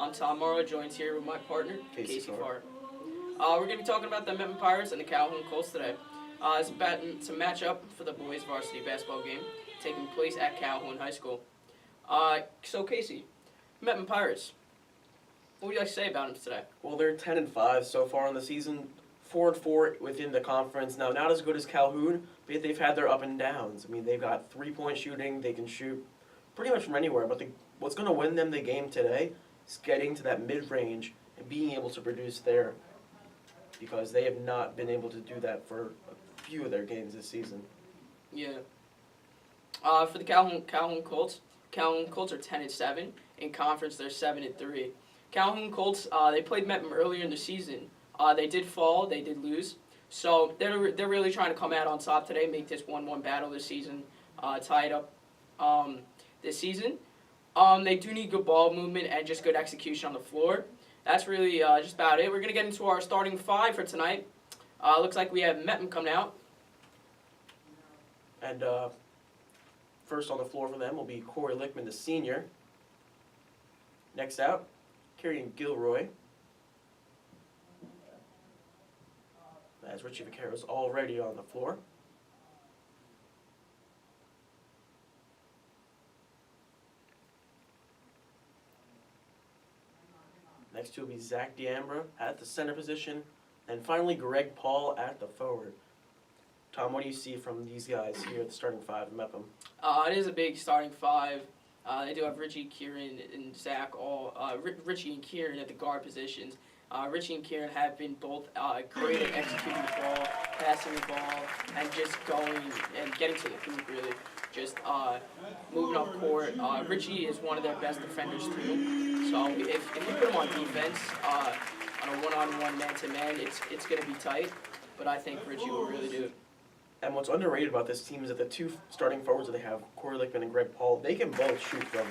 I'm Tom Morrow, joined here with my partner, Casey Farr. We're going to be talking about the Mepham Pirates and the Calhoun Colts today. It's a matchup for the boys varsity basketball game taking place at Calhoun High School. So Casey, Mepham Pirates, what would you like to say about them today? Well, they're 10-5 so far in the season, 4-4 within the conference. Now, not as good as Calhoun, but they've had their up and downs. I mean, they've got three-point shooting. They can shoot pretty much from anywhere. But what's going to win them the game today is getting to that mid-range and being able to produce there, because they have not been able to do that for a few of their games this season. Yeah. For the Calhoun Colts are 10-7 in conference. They're 7-3. Calhoun Colts, they played Mepham earlier in the season. They did fall, they did lose. So they're really trying to come out on top today, make this 1-1 battle this season, tie it up this season. They do need good ball movement and just good execution on the floor. That's really just about it. We're going to get into our starting five for tonight. Looks like we have Mepham coming out. And first on the floor for them will be Corey Lickman, the senior. Next out, Kieran Gilroy. As Richie Vaquero's already on the floor. Next two will be Zach D'Ambra at the center position. And finally, Greg Paul at the forward. Tom, what do you see from these guys here at the starting five in Mepham? It is a big starting five. They do have Richie, Kieran, and Zach Richie and Kieran at the guard positions. Richie and Kieran have been both great at executing the ball, passing the ball, and just going and getting to the hoop, really. Just moving up court. Richie is one of their best defenders, too. So if you put him on defense, on a one-on-one, man-to-man, it's going to be tight. But I think Richie will really do it. And what's underrated about this team is that the two starting forwards that they have, Corey Lickman and Greg Paul, they can both shoot from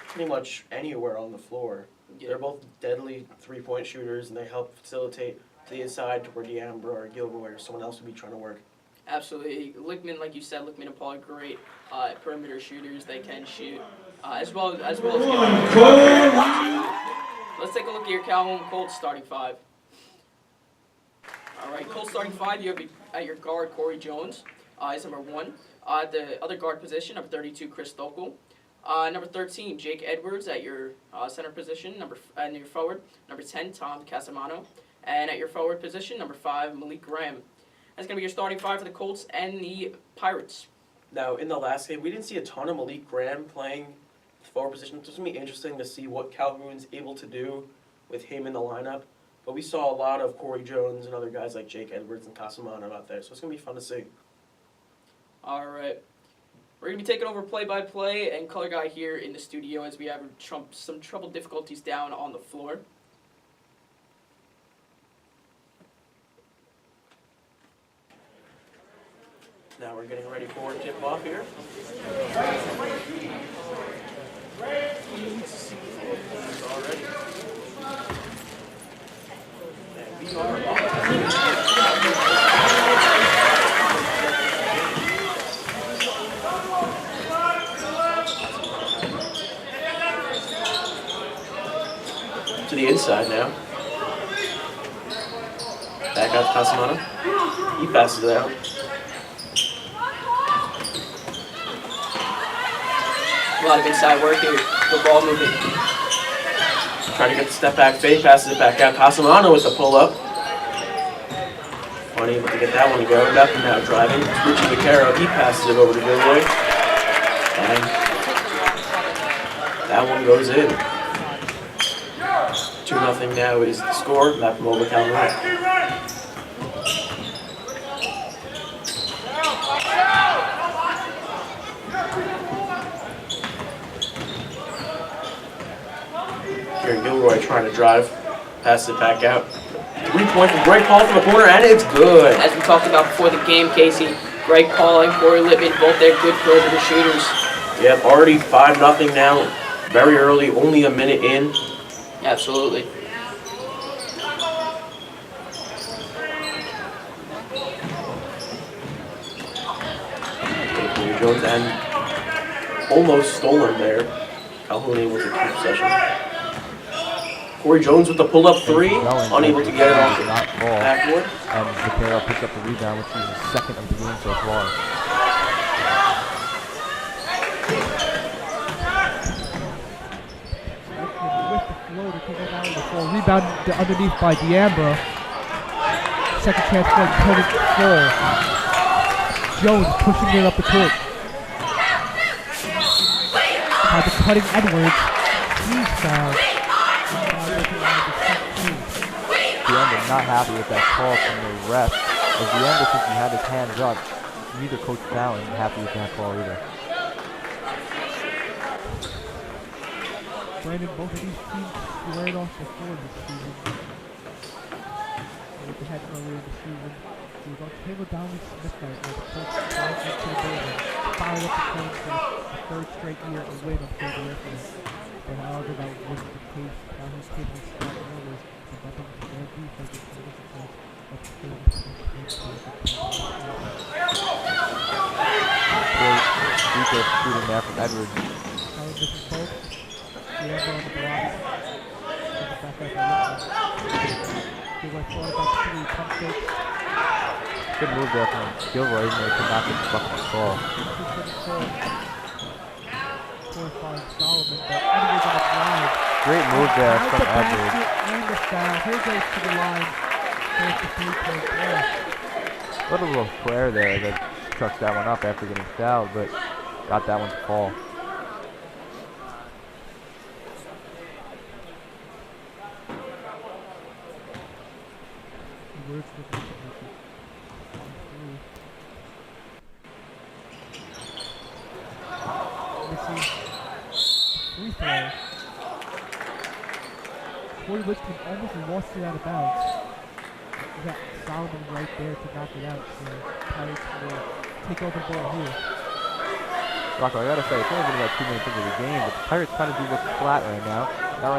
pretty much anywhere on the floor. Yeah. They're both deadly three-point shooters, and they help facilitate to the inside to where D'Ambra or Gilroy or someone else would be trying to work. Absolutely. Lickman, like you said, Lickman and Paul are great perimeter shooters. They can shoot as well as Let's take a look at your Calhoun Colts starting five. All right, Colts starting five, you have at your guard, Corey Jones, is number 1. The other guard position, number 32, Chris Stokel. Number 13, Jake Edwards at your center position. And your forward, number 10, Tom Casamano. And at your forward position, number 5, Malik Graham. That's going to be your starting five for the Colts and the Pirates. Now, in the last game, we didn't see a ton of Malik Graham playing forward position. It's going to be interesting to see what Calhoun's able to do with him in the lineup. But we saw a lot of Corey Jones and other guys like Jake Edwards and Casamano out there, so it's going to be fun to see. All right. We're going to be taking over play-by-play and color guy here in the studio as we have some trouble difficulties down on the floor. Now we're getting ready for tip-off here. Already. And we are off. To the inside now. Back out to Casamano. He passes it out. A lot of inside work here. Good ball movement. Trying to get the step back fade, passes it back out. Casamano with the pull up. Unable to get that one to go. Mepham now driving. Richie Vaquero, he passes it over to Gilroy. And that one goes in. 2-0 now is the score. Mepham over Calhoun. Here Gilroy trying to drive, passes it back out. 3-point from Greg Paul from the corner, and it's good. As we talked about before the game, Casey, Greg Paul and Corey Lippman, both their good perimeter shooters. Yep, already 5-0 now. Very early, only a minute in. Absolutely. Corey Jones and almost stolen there. Calhoun able to keep possession. Corey Jones with the pull-up three, Jones unable to get it off the not fall. backboard. And Vaquero picks up the rebound, which is his second of the game so far. With the flow to take it down the floor. Rebound underneath by D'Ambra. Second chance for turn it full. Jones pushing it up the court. By the cutting Edwards. He's fouled. D'Ambra not happy with that call from the ref. As D'Ambra, since he had his hands up, neither coach Fallon happy with that call either. Brandon, both of these teams squared off before this season. With the head earlier in the season. He was on Taylor Downey Smith night where the coach fired into the building, fired up the team for the third straight year and win on Thursday afternoon. But however that wasn't the case, Calhoun's team was strong early, and nothing to their defense is the success of the team. Great defense shooting there from Edwards. Calhoun misses both. D'Ambra on the block. Take it back out to Mepham. They went forward about 3 pump fakes. Good move there from Gilroy, even though he could not get the bucket to fall. 4-5 Solomon, but Edwards on the drive. Great move there from the Edwards. basket and the foul. Here goes to the line. There's the 3-point play. What a little prayer there that chucks that one up after getting fouled, but got that one to fall. Free throw. Corey Whitcomb almost lost it out of bounds. You got Solomon right there to knock it out, so Pirates will take over the ball here. Rocco, I gotta say, it's only been about 2 minutes into the game, but the Pirates kind of do look flat right now. Not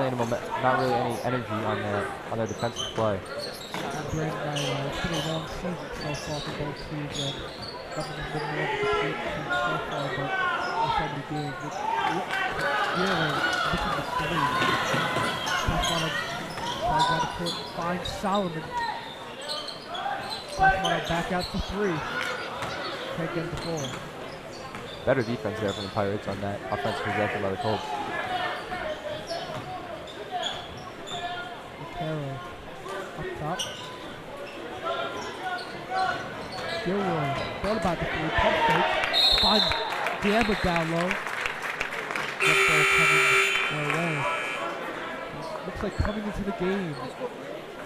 really any energy on their defensive play. Brandon, it's been a long season so far for both teams, and nothing has been more of a complete team so far, but in so many games, it's really missing the three. Pass on the court, finds Solomon. Pass on back out for 3. Can't get the ball. Better defense there from the Pirates on that offensive possession by the Colts. Vaquero up top. Gilroy thought about the 3, pump fake, finds D'Ambra down low. That ball coming their way. Looks like coming into the game,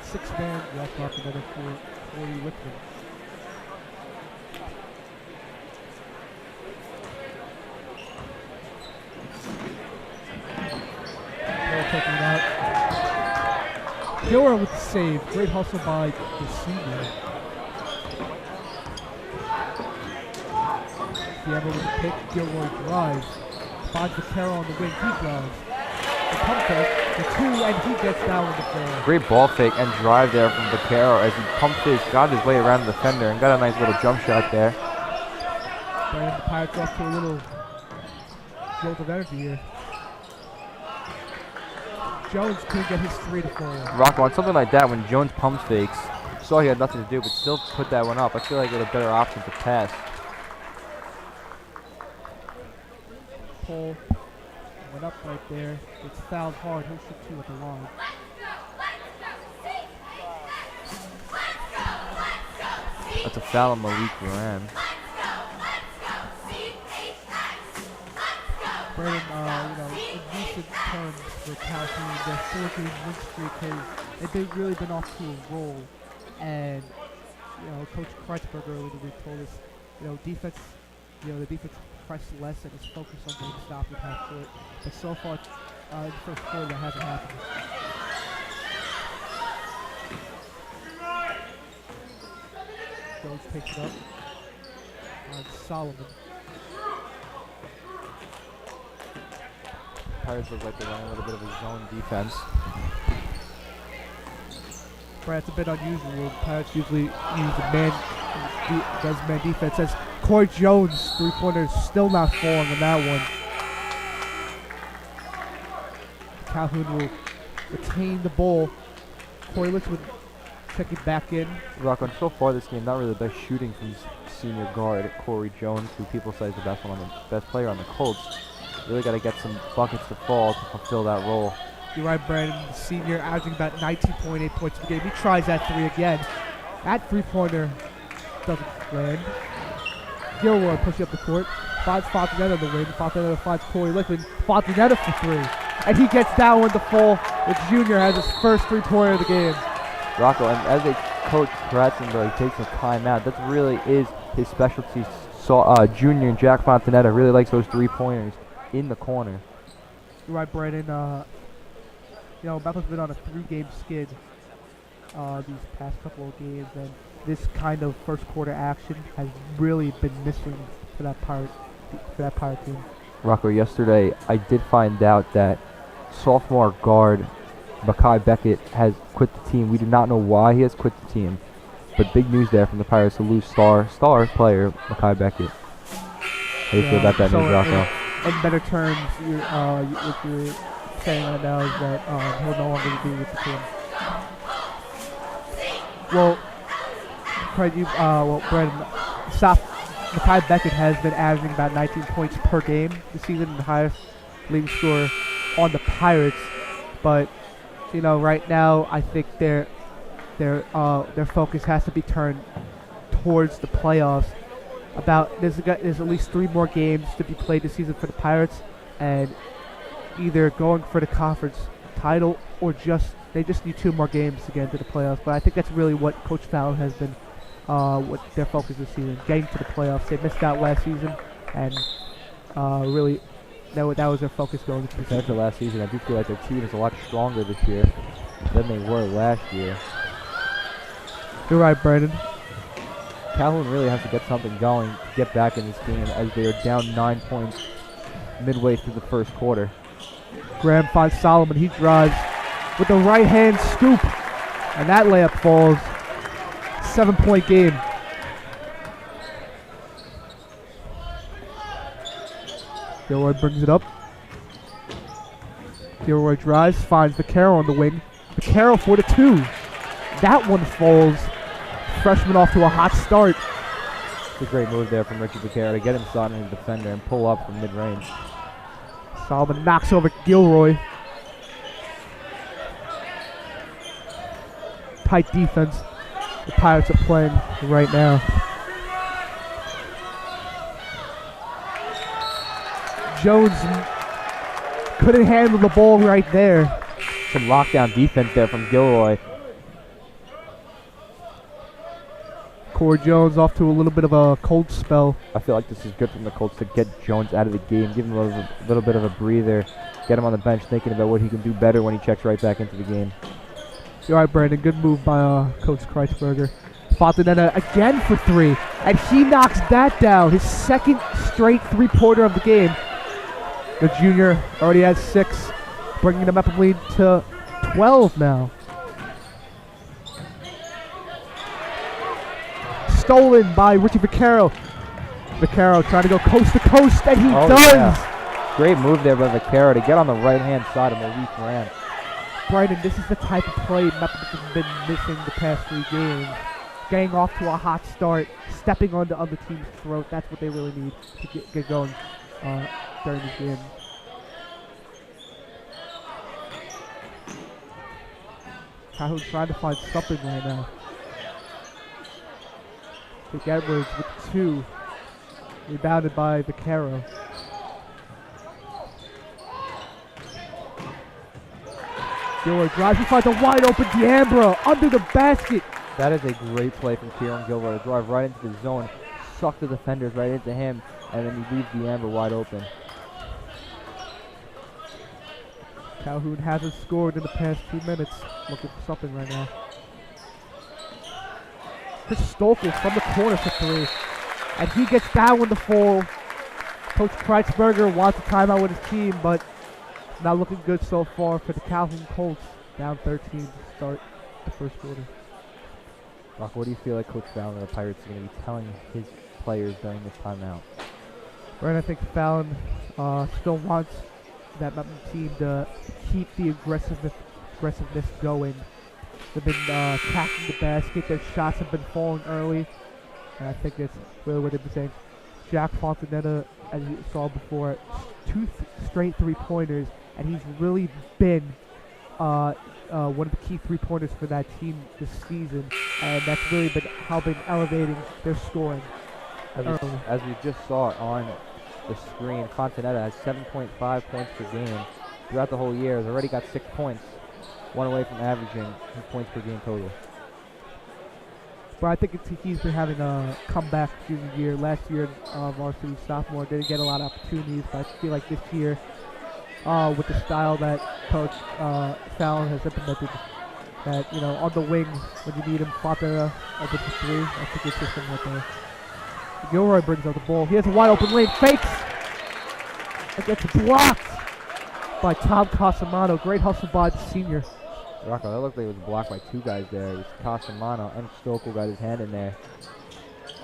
6-man walk off another 40 Whitman. Taking it out. Gilroy with the save. Great hustle by the senior. D'Ambra with the pick. Gilroy drives. Finds Vaquero on the wing. He drives. The pump fake. The 2, and he gets down with the ball. Great ball fake and drive there from Vaquero as he pump fakes, got his way around the defender, and got a nice little jump shot there. And the Pirates off to a little jolt of energy here. Jones couldn't get his 3 to fall. Rocco, on something like that, when Jones pump fakes, saw he had nothing to do, but still put that one up. I feel like it was a better option to pass. Pull. Went up right there. It's fouled hard. He'll shoot 2 at the line. That's a foul on Malik Duran. Brandon, in recent terms for Calhoun, they're still a good win streak because they've really been off to a roll. And, Coach Kreitzberger earlier the week told us, defense, the defense pressed less and is focused on getting stopped at half court. But so far, in the first quarter, that hasn't happened. Jones takes it up on Solomon. Pirates look like they're running a little bit of a zone defense. Brad, it's a bit unusual. Pirates usually use man defense. As Corey Jones, 3-pointer, still not falling on that one. Calhoun will retain the ball. Corliss would check it back in. Rocco, and so far this game, not really the best shooting from senior guard Corey Jones, who people say is the best player on the Colts. Really got to get some buckets to fall to fulfill that role. You're right, Brandon. The senior averaging about 19.8 points per game. He tries that three again. That three-pointer doesn't land. Gilroy pushing up the court. Finds Fontanetta on the wing. Fontanetta finds Corey Lickman. Fontanetta for three. And he gets down with the fall. The junior has his first three-pointer of the game. Rocco, and as a coach, Kratzenberg takes a timeout. That really is his specialty. So, junior Jack Fontanetta really likes those three-pointers in the corner. You're right, Brandon. Mepham's been on a three-game skid these past couple of games, and this kind of first quarter action has really been missing for that Pirate team. Rocco, yesterday I did find out that sophomore guard Makai Beckett has quit the team. We do not know why he has quit the team, but big news there from the Pirates to lose star player Makai Beckett. How do you feel about that news, Rocco? In better terms, what you're saying right now is that he'll no longer be with the team. Well, Brandon, Makai Beckett has been averaging about 19 points per game this season, the highest leading scorer on the Pirates. But right now, I think their focus has to be turned towards the playoffs. There's at least 3 more games to be played this season for the Pirates, and either going for the conference title or they just need 2 more games to get into the playoffs. But I think that's really what Coach Fallon has been, what their focus this season, getting to the playoffs. They missed out last season, and really that was their focus going into the Compared season. to last season, I do feel like their team is a lot stronger this year than they were last year. You're right, Brandon. Calhoun really has to get something going to get back in this game, as they are down 9 points midway through the first quarter. Graham finds Solomon. He drives with the right-hand scoop, and that layup falls. 7-point game. Gilroy brings it up. Gilroy drives, finds Vaccaro on the wing. Vaccaro for the 2. That one falls. Freshman off to a hot start. It's a great move there from Richie Vaccaro to get inside on his defender and pull up from mid-range. Solomon knocks over Gilroy. Tight defense the Pirates are playing right now. Jones couldn't handle the ball right there. Some lockdown defense there from Gilroy. Corey Jones off to a little bit of a cold spell. I feel like this is good from the Colts to get Jones out of the game, give him a little bit of a breather, get him on the bench thinking about what he can do better when he checks right back into the game. You're right, Brandon. Good move by Coach Kreisberger. Fontanetta again for 3, and he knocks that down. His second straight three-pointer of the game. The junior already has 6, bringing the Mepham lead to 12 now. Stolen by Richie Vaccaro. Vaccaro trying to go coast to coast, and he does. Yeah. Great move there by Vaccaro to get on the right-hand side of Maurice Moran. Brandon, this is the type of play Mepham has been missing the past 3 games. Getting off to a hot start, stepping on the other team's throat. That's what they really need to get going during this game. Calhoun trying to find something right now. Pick Edwards with 2. Rebounded by Vaccaro. Gilroy drives, he finds a wide open D'Ambra under the basket. That is a great play from Kieran Gilroy to drive right into the zone, suck the defenders right into him, and then he leaves D'Ambra wide open. Calhoun hasn't scored in the past 2 minutes. Looking for something right now. Chris Stokel from the corner for 3. And he gets down with the fall. Coach Kreitzberger wants a timeout with his team, but not looking good so far for the Calhoun Colts. Down 13 to start the first quarter. Rock, what do you feel like Coach Fallon of the Pirates is going to be telling his players during this timeout? Right, I think Fallon still wants that Mepham team to keep the aggressiveness aggressiveness going. They've been attacking the basket. Their shots have been falling early. And I think that's really what they've been saying. Jack Fontanetta, as you saw before, straight three-pointers, and he's really been one of the key three-pointers for that team this season, and that's really been elevating their scoring. As we just saw on the screen, Fontanetta has 7.5 points per game throughout the whole year. Has already got 6 points, one away from averaging his points per game total. But I think he's been having a comeback junior year. Last year, varsity sophomore, didn't get a lot of opportunities, but I feel like this year, with the style that Coach Fallon has implemented, that, on the wing, when you need him, Fontanetta open for three, I think it's just something like that. Gilroy brings out the ball. He has a wide open lane, fakes! It gets blocked by Tom Casamano. Great hustle by the senior. Rocco, that looked like it was blocked by two guys there. It was Casamano and Stokel got his hand in there.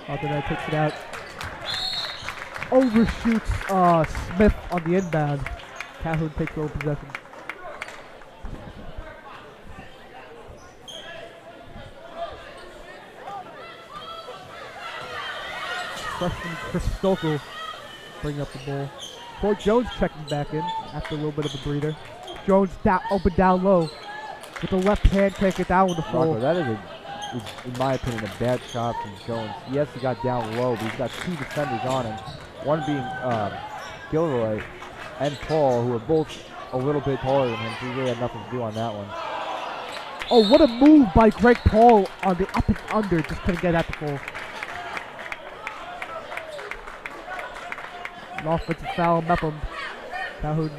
Fontanetta takes it out. Overshoots Smith on the inbound. Calhoun takes over possession. Freshman Chris Stokel bringing up the ball. Troy Jones checking back in after a little bit of a breather. Jones open down low with the left hand, can't get down with the full. Rocco, that is, in my opinion, a bad shot from Jones. Yes, he got down low, but he's got two defenders on him. One being Gilroy and Paul, who are both a little bit taller than him, so he really had nothing to do on that one. Oh, what a move by Greg Paul on the up and under. Just couldn't get at the full. An offensive foul, Mepham. Calhoun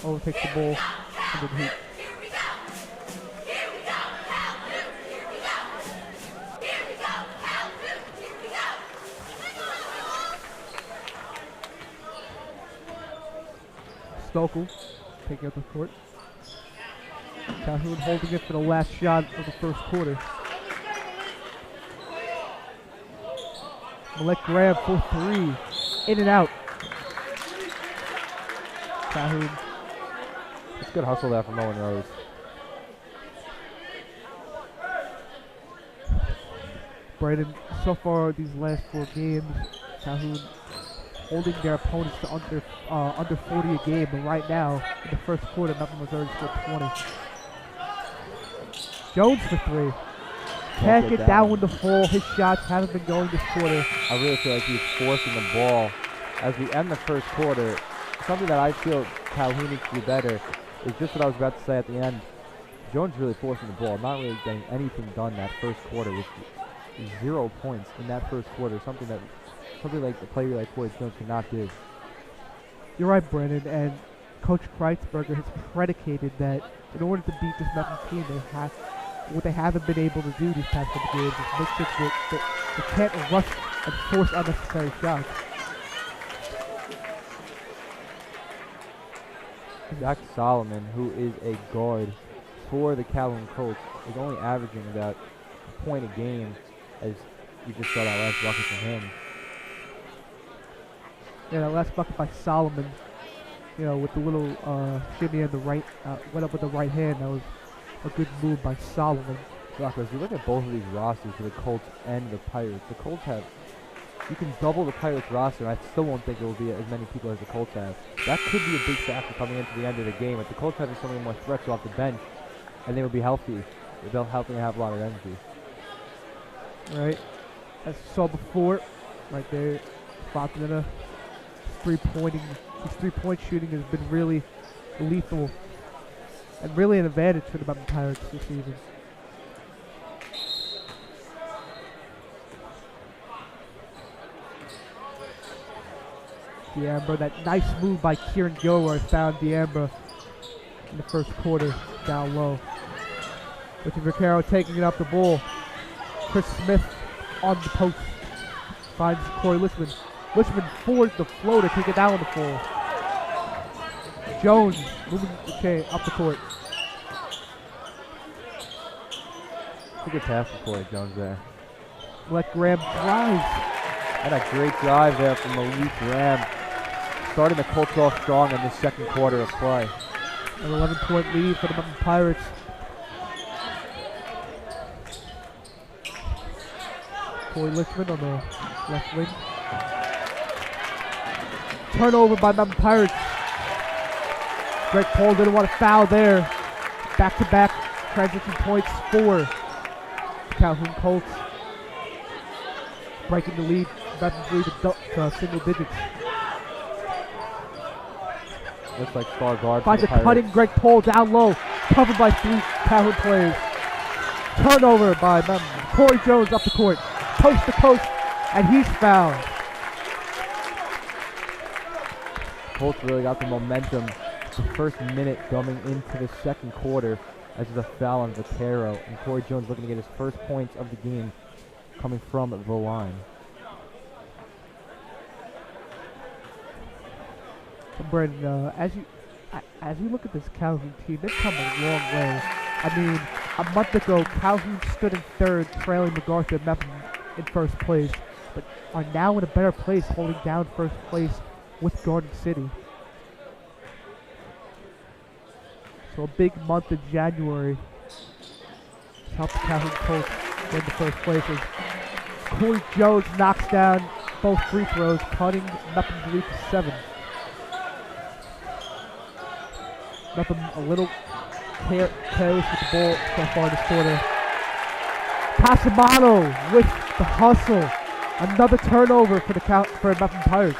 overtakes the ball under the heat. Stokel taking up the court. Calhoun holding it for the last shot of the first quarter. Malek Graham for three. In and out. Calhoun. It's good hustle there from Owen Rose. Brandon, so far these last 4 games, Calhoun holding their opponents to under 40 a game, but right now, in the first quarter, Mepham was already scored 20. Jones for three. Can't get down with the fall. His shots haven't been going this quarter. I really feel like he's forcing the ball. As we end the first quarter, something that I feel Calhoun needs to do better is just what I was about to say at the end. Jones really forcing the ball, not really getting anything done that first quarter with 0 points in that first quarter. Something like the player like Corey Jones cannot do. You're right, Brandon, and Coach Kreitzberger has predicated that in order to beat this Mepham team, what they haven't been able to do these past couple games is make sure that they can't rush and force unnecessary shots. Zach Solomon, who is a guard for the Calhoun Colts, is only averaging about a point a game, as you just saw that last bucket from him. Yeah, that last bucket by Solomon, with the little shimmy on the right, went up with the right hand. That was a good move by Solomon. Rocco, as you look at both of these rosters for the Colts and the Pirates, the Colts have, you can double the Pirates roster, and I still won't think it will be as many people as the Colts have. That could be a big factor coming into the end of the game. If the Colts having so many more threats off the bench, and they will be healthy, they'll help them have a lot of energy. Right, as you saw before, right there, Fontanetta, his three-point shooting has been really lethal and really an advantage for the Mepham Pirates this season. D'Ambra, that nice move by Kieran Gilroy found D'Ambra in the first quarter down low. Richie Vaccaro taking it up the ball. Chris Smith on the post. Finds Corey Lichman. Lichman forwards the floater, take it down on the floor. Jones moving up the court. It's a good pass for Corey Jones there. Let Graham drive. And a great drive there from Malik Graham, starting the Colts off strong in the second quarter of play. An 11-point lead for the Mepham Pirates. Corey Lichman on the left wing. Turnover by Mepham Pirates. Greg Paul didn't want to foul there. Back-to-back transition points for Calhoun Colts. Breaking the lead. Mepham's lead to single digits. Looks like star guard. Finds a cutting Greg Paul down low. Covered by 3 Calhoun players. Turnover by Mepham. Corey Jones up the court. Coast to coast. And he's fouled. Colts really got the momentum. The first minute coming into the second quarter as there's a foul on Vaquero. And Corey Jones looking to get his first points of the game coming from the line. Brandon, as you look at this Calhoun team, they've come a long way. I mean, a month ago, Calhoun stood in third, trailing MacArthur and Mepham in first place, but are now in a better place, holding down first place with Garden City. So a big month in January helped the Calhoun Colts get into first place as Corey Jones knocks down both free throws, cutting Mepham's lead to 7. Mepham a little careless with the ball so far in this quarter. Casamano with the hustle. Another turnover for for Mepham Pirates.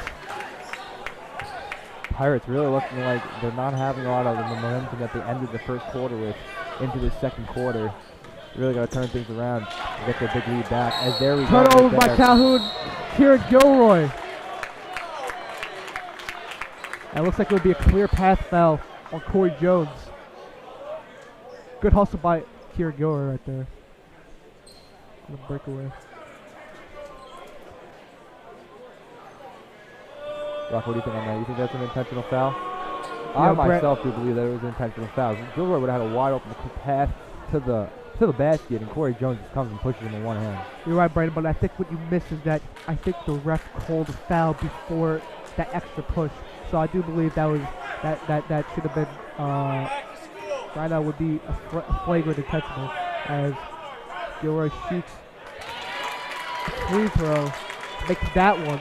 Pirates really looking like they're not having a lot of the momentum that they ended the first quarter with into the second quarter. Really got to turn things around and get their big lead back. As there we go. Turnover by Calhoun. Kieran Gilroy. And it looks like it would be a clear path foul on Corey Jones. Good hustle by Kieran Gilroy right there. Good breakaway. Rock, what do you think on that? You think that's an intentional foul? Yeah, I myself do believe that it was an intentional foul. Gilroy would have had a wide open path to the basket, and Corey Jones just comes and pushes him in one hand. You're right, Brandon, but I think what you miss is that I think the ref called a foul before that extra push. So I do believe that was that should have been that would be a flagrant intentional as Gilroy shoots a free throw, makes that one.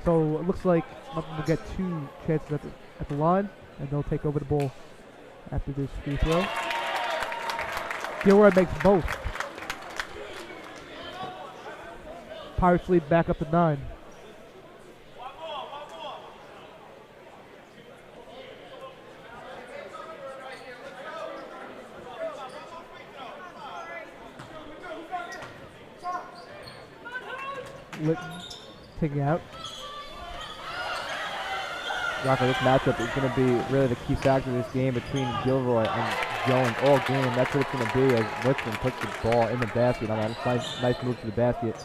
So it looks like Mepham will get 2 chances at the line, and they'll take over the ball after this free throw. Gilroy makes both. Pirates lead back up to 9. Litton taking out. Rocco, this matchup is going to be really the key factor of this game between Gilroy and Jones all game. That's what it's going to be as Lichman puts the ball in the basket on that nice move to the basket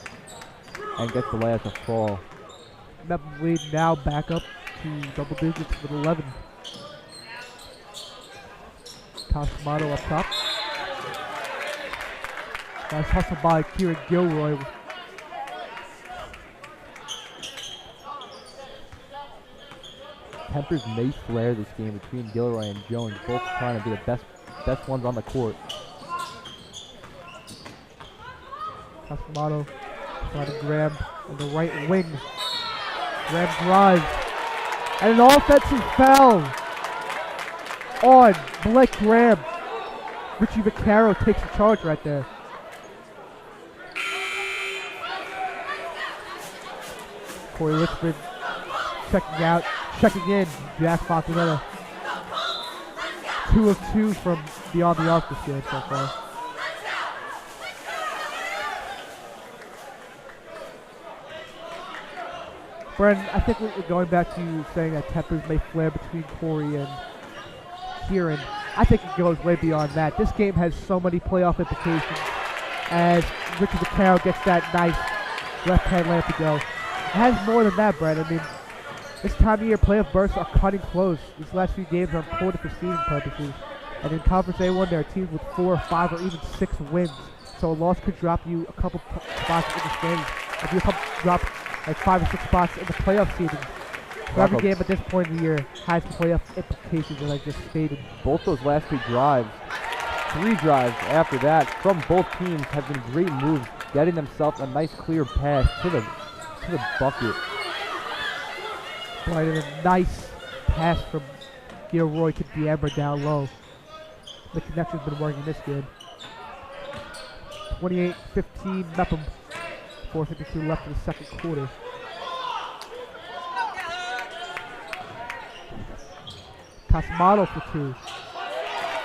and gets the last to fall. Mepham lead now back up to double digits with 11. Casamano up top. Nice hustle by Kieran Gilroy. Tempers may flare this game between Gilroy and Jones, both trying to be the best ones on the court. Casamano trying to grab on the right wing. Graham drives. And an offensive foul on Blake Graham. Richie Vaquero takes the charge right there. Corey Lichman checking out, checking in. Jack Fontanella. 2 of 2 from beyond the arc this game so far. Brandon, I think we're going back to you saying that tempers may flare between Corey and Kieran. I think it goes way beyond that. This game has so many playoff implications as Richie Vaquero gets that nice left-hand layup to go. It has more than that, Brandon. I mean, this time of year, playoff bursts are cutting close. These last few games are important for seeding purposes. And in Conference A1, there are teams with 4, 5, or even 6 wins. So a loss could drop you a couple spots in the standings. If you drop like 5 or 6 spots in the playoff seeding, So every Rocco, game at this point in the year has playoff implications, as I just stated. both those last 2 drives, 3 drives after that from both teams have been great moves, getting themselves a nice clear pass to the bucket. Right, and a nice pass from Gilroy to D'Ambra down low. The connection's been working this game. 28-15 Mepham. 4:52 left in the second quarter. Casamano for 2.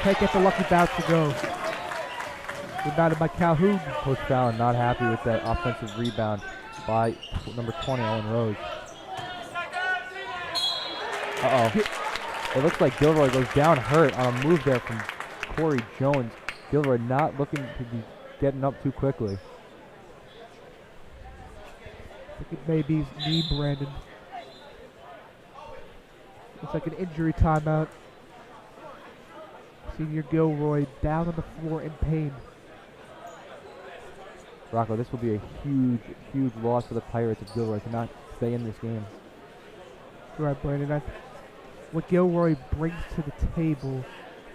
Can't get the lucky bounce to go. Rebounded by Calhoun. Coach Fallon not happy with that offensive rebound by number 20, Owen Rose. It looks like Gilroy goes down hurt on a move there from Corey Jones. Gilroy not looking to be getting up too quickly. I think it may be his knee, Brandon. Looks like an injury timeout. Senior Gilroy down on the floor in pain. Rocco, this will be a huge, huge loss for the Pirates if Gilroy cannot stay in this game. You're right, Brandon. What Gilroy brings to the table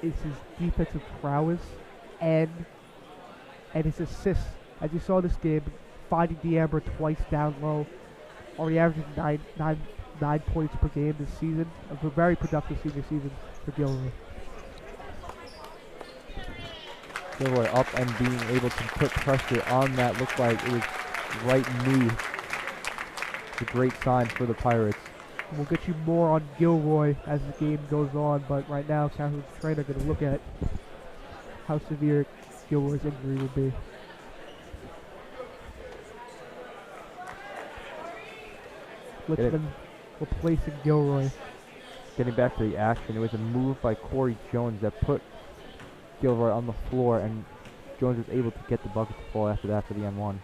is his defensive prowess and his assists. As you saw this game, finding D'Ambra twice down low, already averaging nine points per game this season. A very productive senior season for Gilroy. Gilroy up and being able to put pressure on that. Looked like it was right knee. It's a great sign for the Pirates. We'll get you more on Gilroy as the game goes on, but right now Calhoun's trainer going to look at how severe Gilroy's injury will be. Lichman replacing Gilroy. Getting back to the action, it was a move by Corey Jones that put Gilroy on the floor, and Jones was able to get the bucket to fall after that for the N1.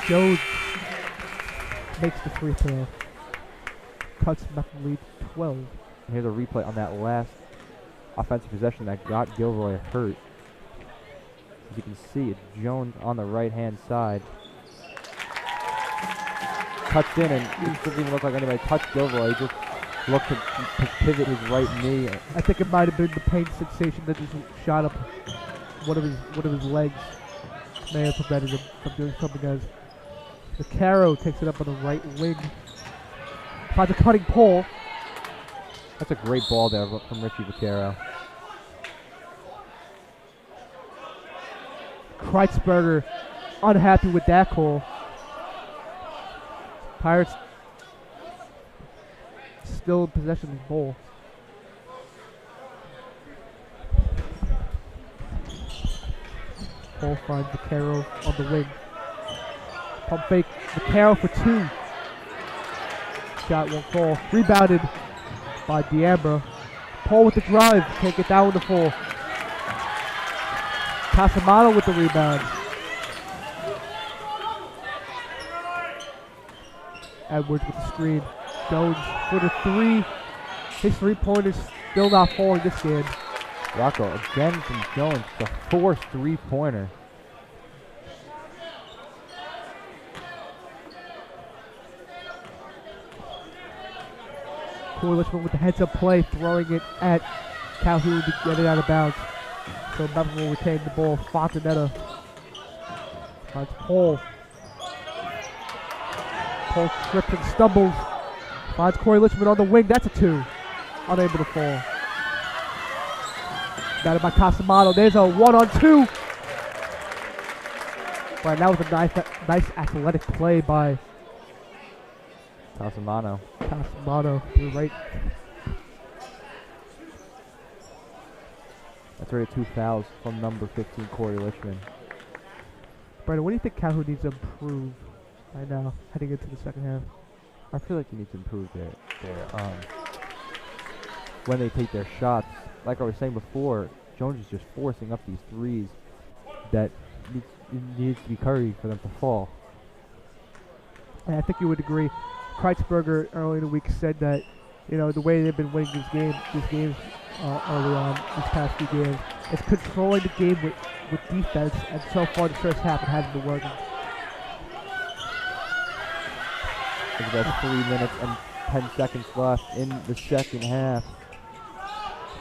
Jones makes the free throw. Cuts Mepham lead 12. And here's a replay on that last offensive possession that got Gilroy hurt. As you can see, it's Jones on the right-hand side. Cuts in, and it doesn't even look like anybody touched Gilroy. He just looked to pivot his right knee. I think it might have been the pain sensation that just shot up one of his legs. May have prevented him from doing something else. Vaccaro takes it up on the right wing. Finds a cutting pole. That's a great ball there from Richie Vaccaro. Kreitzberger unhappy with that call. Pirates still in possession of the ball. Paul finds Vaccaro on the wing. Pump fake. Vaccaro for 2. Shot won't fall. Rebounded by D'Ambra. Paul with the drive. Can't get down with the fall. Casamano with the rebound. Edwards with the screen. Jones for the 3. His 3-pointer's still not falling this game. Rocco again from Jones, the forced 3-pointer. Corey Lichman with the heads-up play, throwing it at Calhoun to get it out of bounds. So Mepham will retain the ball. Fontanetta finds Paul. Paul trips and stumbles. Finds Corey Lichman on the wing. That's a 2. Unable to fall. Batted by Casamano. There's a 1-on-2. Right, that was a nice athletic play by Casamano. You're right. That's already 2 fouls from number 15, Corey Lichman. Brandon, what do you think Calhoun needs to improve right now, heading into the second half? I feel like you need to improve when they take their shots. Like I was saying before, Jones is just forcing up these threes that needs to be curried for them to fall. And I think you would agree. Kreitzberger early in the week said that, you know, the way they've been winning these games early on, these past few games, is controlling the game with defense, and so far the first half it hasn't been working. There's about 3 minutes and 10 seconds left in the second half.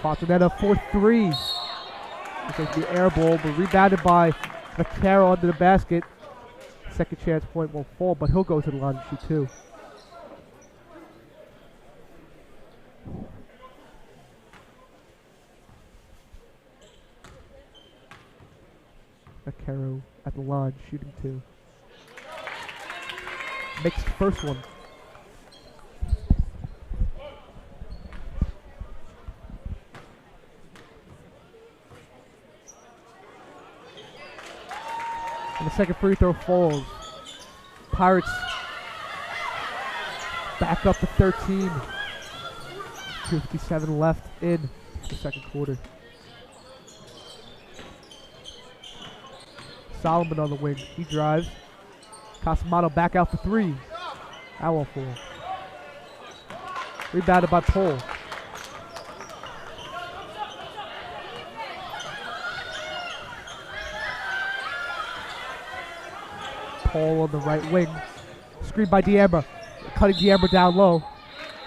Fontanetta for 3. It's going to be air ball, but rebounded by Vaquero under the basket. Second chance point won't fall, but he'll go to the line to shoot 2. Vaquero at the line, shooting 2. Makes the first one. And the second free throw falls. Pirates back up to 13. 2:57 left in the second quarter. Solomon on the wing. He drives. Casamano back out for 3. That won't fall. Rebounded by Paul. Paul on the right wing. Screen by Diambra. Cutting Diambra down low.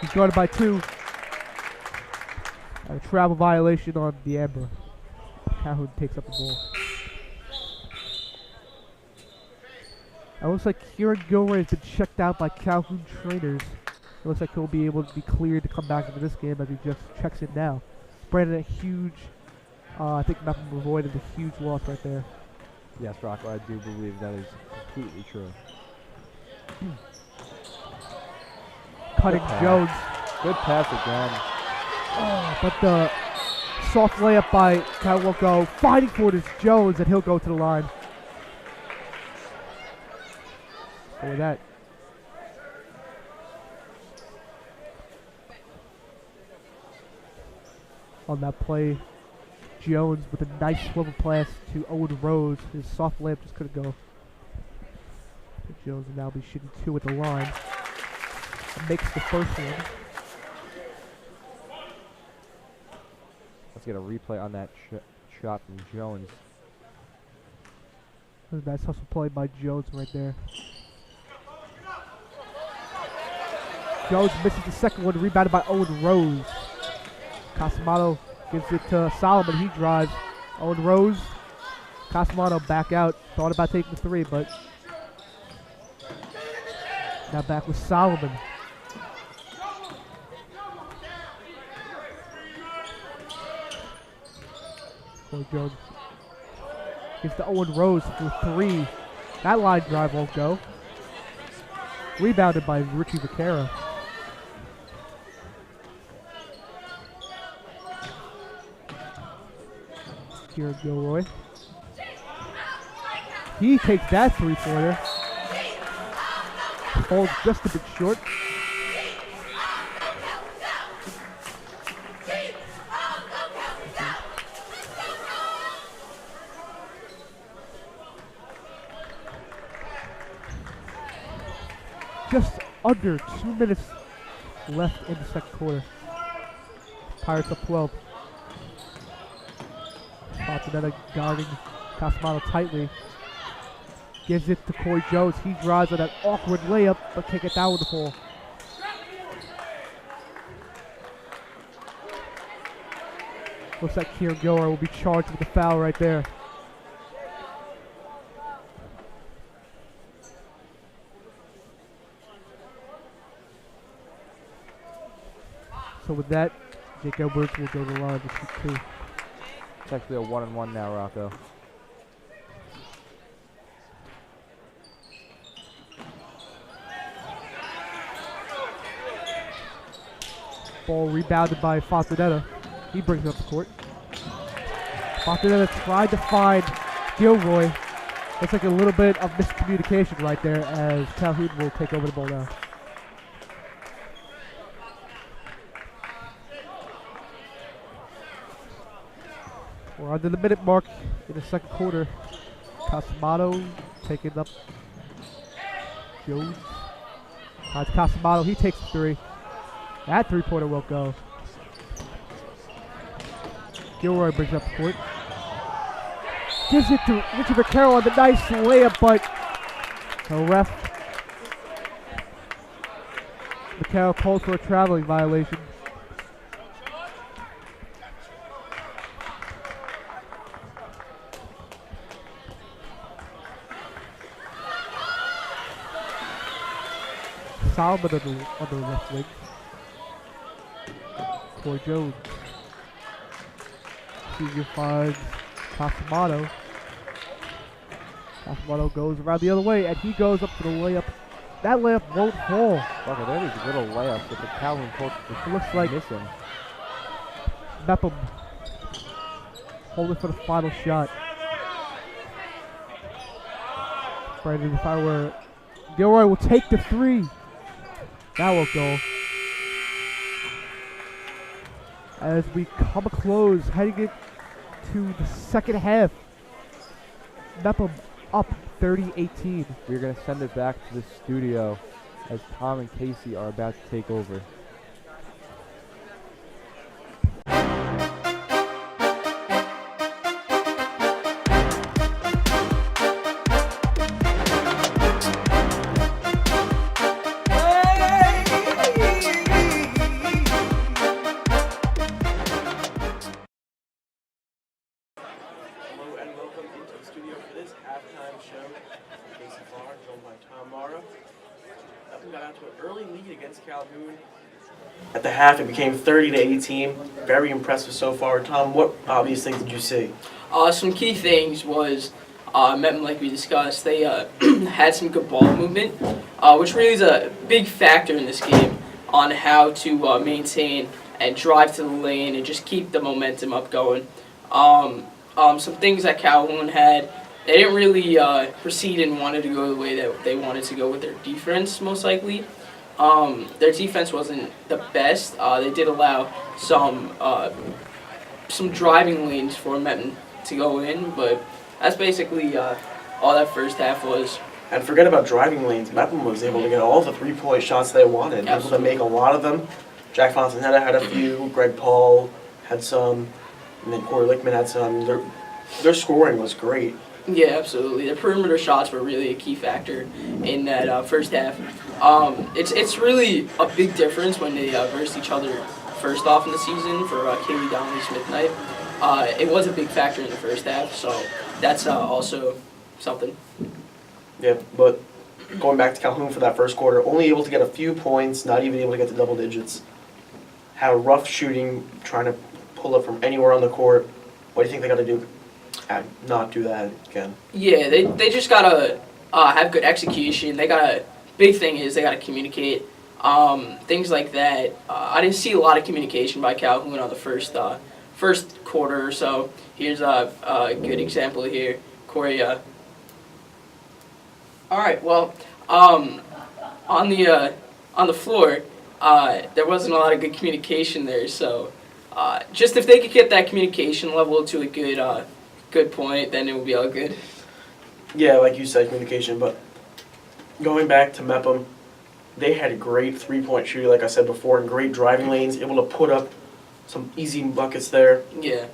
He's guarded by 2. A travel violation on Diambra. Calhoun takes up the ball. It looks like Kieran Gilroy has been checked out by Calhoun trainers. It looks like he'll be able to be cleared to come back into this game as he just checks in now. Brandon, a huge, I think Mepham avoided a huge loss right there. Yes, Rocco, I do believe that is completely true. Cutting Jones. Good pass again. But the soft layup by Kyle will go. Fighting for it is Jones, and he'll go to the line. So with that, on that play, Jones with a nice swivel pass to Owen Rose. His soft layup just couldn't go. But Jones will now be shooting 2 at the line. And makes the first one. Let's get a replay on that shot from Jones. That was a nice hustle play by Jones right there. Jones misses the second one, rebounded by Owen Rose. Casamano gives it to Solomon. He drives. Owen Rose. Casamano back out. Thought about taking the 3, but now back with Solomon. Corey Jones gives to Owen Rose for 3. That line drive won't go. Rebounded by Richie Vaquero. Kieran Gilroy. He takes that 3-pointer. Falls just a bit short. Just under 2 minutes left in the second quarter. Pirates up 12. Fontanetta guarding Casamano tightly. Gives it to Corey Jones. He drives on that awkward layup, but can't get down with the ball. Looks like Kieran Gilroy will be charged with a foul right there. So with that, Jake Edwards will go to the line to shoot 2. It's actually a 1-on-1 now, Rocco. Ball rebounded by Fontanetta. He brings it up the court. Fontanetta tried to find Gilroy. Looks like a little bit of miscommunication right there as Calhoun will take over the ball now. We're under the minute mark in the second quarter. Casamano taking up Jones. Finds Casamano. He takes the 3. That 3-pointer will go. Gilroy brings up the court. Gives it to Richie Vaquero on the nice layup, but the ref Vaccaro called for a traveling violation. Solomon on the left wing. Corey Jones. Senior finds Casamano. Casamano goes around the other way, and he goes up for the layup. That layup won't fall. Look at these little layups that the Calhoun coach It looks like missing. Mepham holding for the final shot. Brandon, if I were Gilroy will take the three. That will go. As we come close, heading into the second half. Mepham up 30-18. We're going to send it back to the studio as Tom and Casey are about to take over. Hello and welcome into the studio for this halftime show. Casey Farr, joined by Tom Morrow. Mepham got out to an early lead against Calhoun. At the half, it became 30-18. Very impressive so far. Tom, what obvious things did you see? Some key things was Mepham, like we discussed, they had some good ball movement, which really is a big factor in this game on how to maintain and drive to the lane and just keep the momentum up going. Some things that Calhoun had, they didn't really proceed and wanted to go the way that they wanted to go with their defense, most likely. Their defense wasn't the best. They did allow some driving lanes for Mepham to go in, but that's basically all that first half was. And forget about driving lanes. Mepham was able to get all the three-point shots they wanted. Able to make a lot of them. Jack Fontanetta had a few. Greg Paul had some. And then Corey Lickman had some. Their scoring was great. Yeah, absolutely. The perimeter shots were really a key factor in that first half. It's really a big difference when they versed each other first off in the season for Kaylee Donnelly Smith night. It was a big factor in the first half, so that's also something. Yeah, but going back to Calhoun for that first quarter, only able to get a few points, not even able to get to double digits. Had a rough shooting, trying to pull up from anywhere on the court. What do you think they got to do? Not do that again. Yeah, they just gotta have good execution. Big thing is they gotta communicate. Things like that. I didn't see a lot of communication by Calhoun on the first quarter or so. Here's a good example here. Corey. All right. Well, on the floor, there wasn't a lot of good communication there. So, just if they could get that communication level to a good point, then it would be all good. Yeah, like you said, communication. But going back to Mepham, they had a great three-point shooting, like I said before, and great driving lanes, able to put up some easy buckets there. Yeah,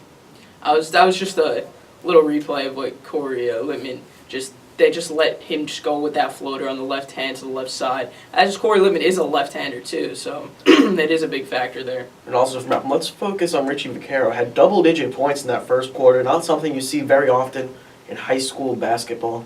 that was just a little replay of what Corey Littman they just let him just go with that floater on the left hand to the left side. As Corey Littman is a left-hander too, so that is a big factor there. And also from Mepham, let's focus on Richie Vaccaro. Had double-digit points in that first quarter, not something you see very often in high school basketball.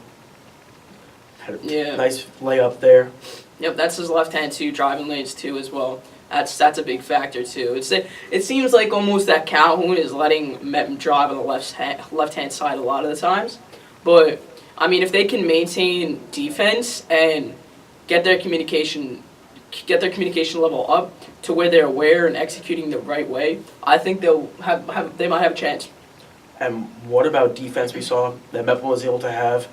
Had a nice layup there. Yep, that's his left hand too, driving lanes too as well. That's a big factor too. It seems like almost that Calhoun is letting Mepham drive on the left hand side a lot of the times, but I mean if they can maintain defense and get their communication level up to where they're aware and executing the right way, I think they might have a chance. And what about defense we saw that Mepham was able to have?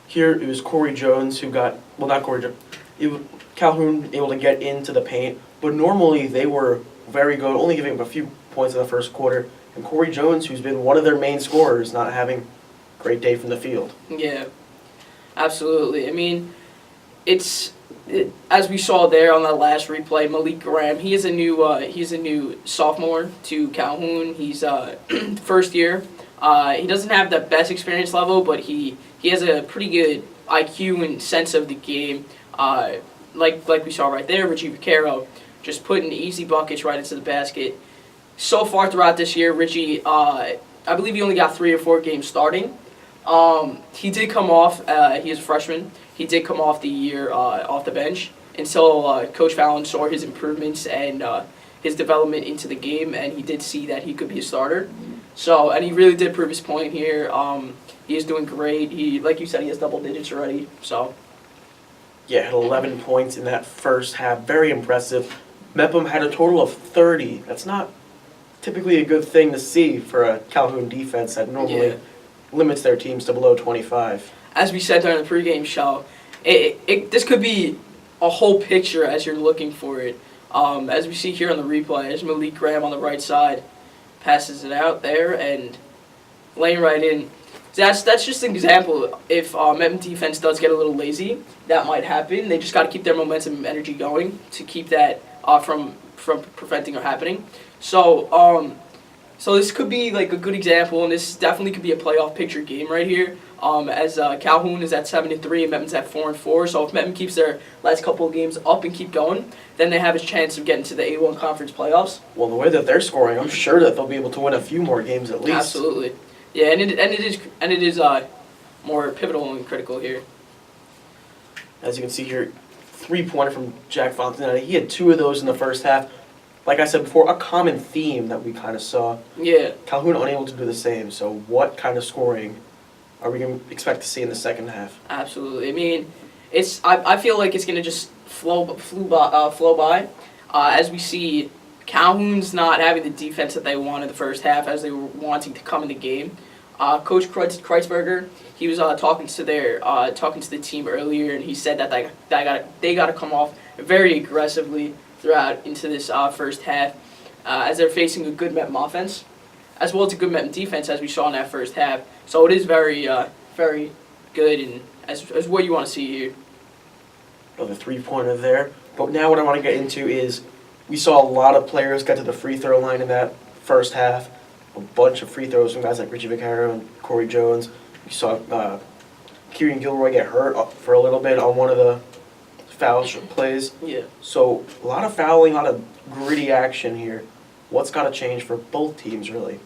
Here it was Corey Jones who got, well not Corey Jones, it was Calhoun able to get into the paint, but normally they were very good, only giving up a few points in the first quarter. And Corey Jones, who's been one of their main scorers, not having a great day from the field. Yeah, absolutely. I mean, as we saw there on that last replay, Malik Graham, he's a new sophomore to Calhoun. He's first year. He doesn't have the best experience level, but he has a pretty good IQ and sense of the game. like we saw right there, Richie Vaquero just putting easy buckets right into the basket. So far throughout this year, Richie, I believe he only got 3 or 4 games starting. He did come off. He is a freshman. He did come off the year off the bench until Coach Fallon saw his improvements and his development into the game, and he did see that he could be a starter. So, and he really did prove his point here. He is doing great. He, like you said, he has double digits already. So. Yeah, had 11 points in that first half. Very impressive. Mepham had a total of 30. That's not typically a good thing to see for a Calhoun defense that normally limits their teams to below 25. As we said during the pregame show, this could be a whole picture as you're looking for it. As we see here on the replay, there's Malik Graham on the right side, passes it out there and laying right in. That's just an example. If Mepham defense does get a little lazy, that might happen. They just got to keep their momentum and energy going to keep that from preventing or happening. So this could be like a good example, and this definitely could be a playoff picture game right here. As Calhoun is at 7-3 and Mepham's at 4-4. So if Mepham keeps their last couple of games up and keep going, then they have a chance of getting to the A1 conference playoffs. Well, the way that they're scoring, I'm sure that they'll be able to win a few more games at least. Absolutely, yeah, and it is more pivotal and critical here. As you can see here, 3-pointer from Jack Fontanetta. He had 2 of those in the first half. Like I said before, a common theme that we kind of saw. Yeah. Calhoun unable to do the same. So what kind of scoring are we going to expect to see in the second half? Absolutely. I mean, I feel like it's going to just flow by. As we see, Calhoun's not having the defense that they wanted the first half as they were wanting to come in the game. Coach Kreitzberger, he was talking to the team earlier, and he said that they got to come off very aggressively throughout into this first half, as they're facing a good Mepham offense, as well as a good Mepham defense, as we saw in that first half. So it is very good, and as what you want to see here. Another 3-pointer there. But now what I want to get into is we saw a lot of players get to the free throw line in that first half. A bunch of free throws from guys like Richie Vaquero and Corey Jones. We saw Kieran Gilroy get hurt for a little bit on one of the foul plays. Yeah. So a lot of fouling, a lot of gritty action here. What's got to change for both teams, really?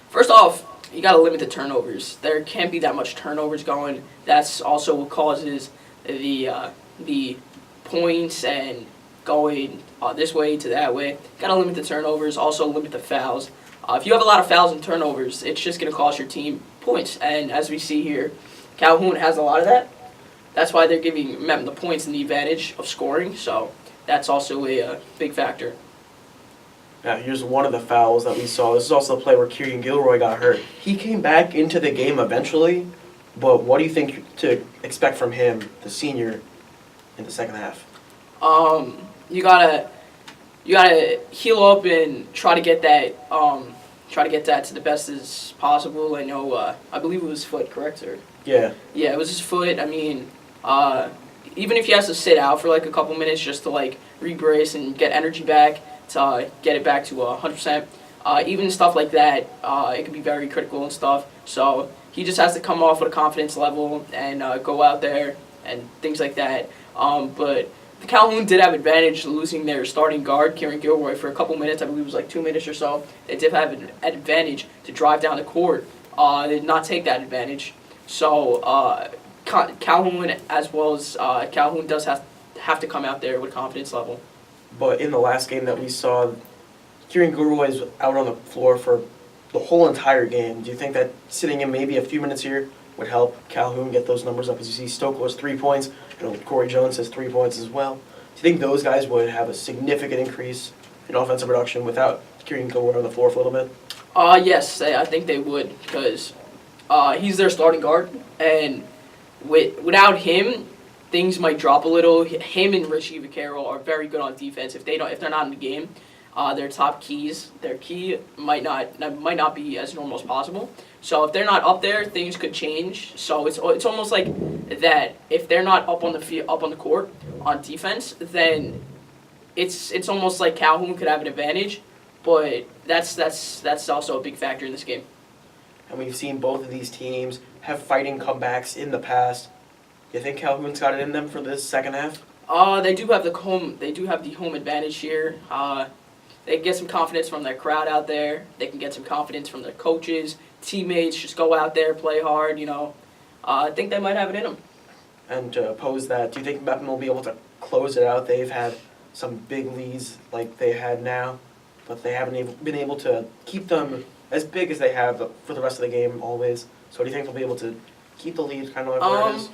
First off, you got to limit the turnovers. There can't be that much turnovers going. That's also what causes the points and going this way to that way. Got to limit the turnovers. Also limit the fouls. If you have a lot of fouls and turnovers, it's just going to cost your team points. And as we see here, Calhoun has a lot of that. That's why they're giving Mepham the points and the advantage of scoring. So that's also a big factor. Now, here's one of the fouls that we saw. This is also the play where Kieran Gilroy got hurt. He came back into the game eventually, but what do you think to expect from him, the senior, in the second half? You gotta heal up and try to get that to the best as possible. I know, I believe it was his foot, correct? Or Yeah. yeah, it was his foot. I mean, even if he has to sit out for like a couple minutes just to like rebrace and get energy back, to get it back to 100%. Even stuff like that, it can be very critical and stuff. So he just has to come off with a confidence level and go out there and things like that. But the Calhoun did have advantage losing their starting guard, Kieran Gilroy, for a couple minutes. I believe it was like 2 minutes or so. They did have an advantage to drive down the court. They did not take that advantage. So Calhoun, as well as Calhoun, does have to come out there with confidence level. But in the last game that we saw, Kieran Gilroy is out on the floor for the whole entire game. Do you think that sitting in maybe a few minutes here would help Calhoun get those numbers up? As you see, Stokely has 3 points. Corey Jones has 3 points as well. Do you think those guys would have a significant increase in offensive production without Kieran Gilroy on the floor for a little bit? Yes, I think they would, because he's their starting guard, and without him, things might drop a little. Him and Richie Vaquero are very good on defense. If they're not in the game, their key might not be as normal as possible. So if they're not up there, things could change. So it's almost like that. If they're not up on the court on defense, then it's almost like Calhoun could have an advantage. But that's also a big factor in this game. And we've seen both of these teams have fighting comebacks in the past. You think Calhoun's got it in them for this second half? They do have the home advantage here. They can get some confidence from their crowd out there. They can get some confidence from their coaches, teammates. Just go out there, play hard. I think they might have it in them. And to oppose that, do you think Mepham will be able to close it out? They've had some big leads like they had now, but they haven't been able to keep them as big as they have for the rest of the game always. So do you think they'll be able to keep the lead kind of like where it is?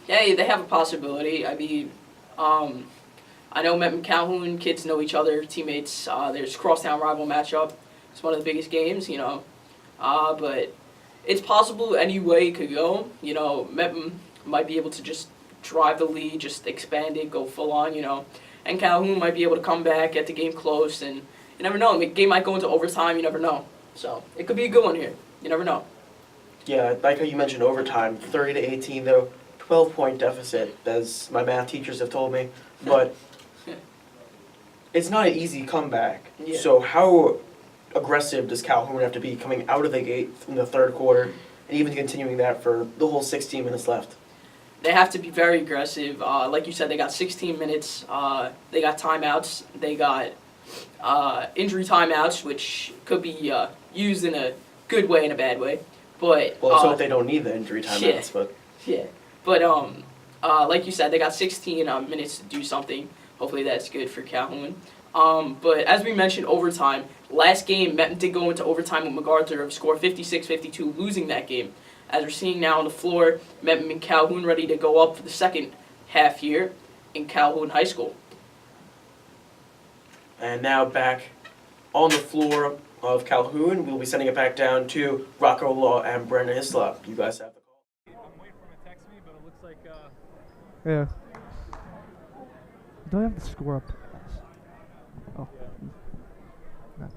Yeah, they have a possibility. I mean, I know Mepham and Calhoun kids know each other, teammates. There's crosstown rival matchup. It's one of the biggest games, but it's possible any way it could go. Mepham might be able to just drive the lead, just expand it, go full on, and Calhoun might be able to come back, get the game close, and you never know. The game might go into overtime. You never know. So it could be a good one here. You never know. Yeah, like how you mentioned overtime, 30-18 though, 12-point deficit, as my math teachers have told me. But it's not an easy comeback. Yeah. So how aggressive does Calhoun have to be coming out of the gate in the third quarter, and even continuing that for the whole 16 minutes left? They have to be very aggressive. Like you said, they got 16 minutes. They got timeouts. They got injury timeouts, which could be used in a good way and a bad way. But Well, let's hope they don't need the injury timeouts. Yeah. But like you said, they got 16 minutes to do something. Hopefully that's good for Calhoun. But as we mentioned, overtime. Last game, Mepham did go into overtime with MacArthur of score 56-52, losing that game. As we're seeing now on the floor, Mepham and Calhoun ready to go up for the second half here in Calhoun High School. And now back on the floor of Calhoun, we'll be sending it back down to Rocco Law and Brendan Hislop. You guys have the call. I'm waiting for him to text me, but it looks like Yeah. Don't have the score up. Oh. No.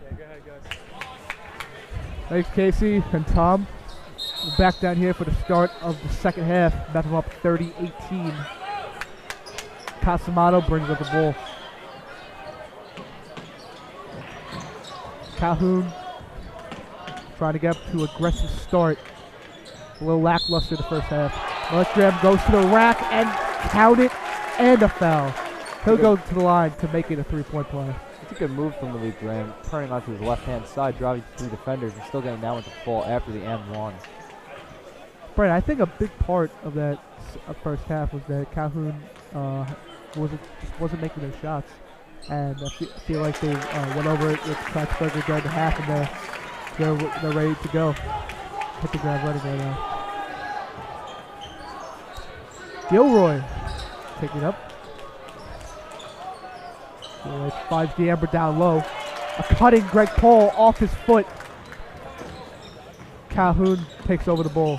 yeah, go ahead, guys. Thanks, Casey and Tom. We're back down here for the start of the second half. Mepham up 30-18. Casamato brings up the ball. Calhoun trying to get up to an aggressive start. A little lackluster the first half. Graham goes to the rack and count it, and a foul. He'll go to the line to make it a three-point play. It's a good move from Malik Graham, turning onto his left-hand side, driving through defenders, and still getting that one to fall after the and-one. Brian, I think a big part of that first half was that Calhoun wasn't making their shots, and I feel like they went over it with Kratzberger during the half, and they're ready to go. Hit the ground running right now. Gilroy taking it up. Gilroy finds D'Amber down low. A cutting Greg Paul off his foot. Calhoun takes over the ball.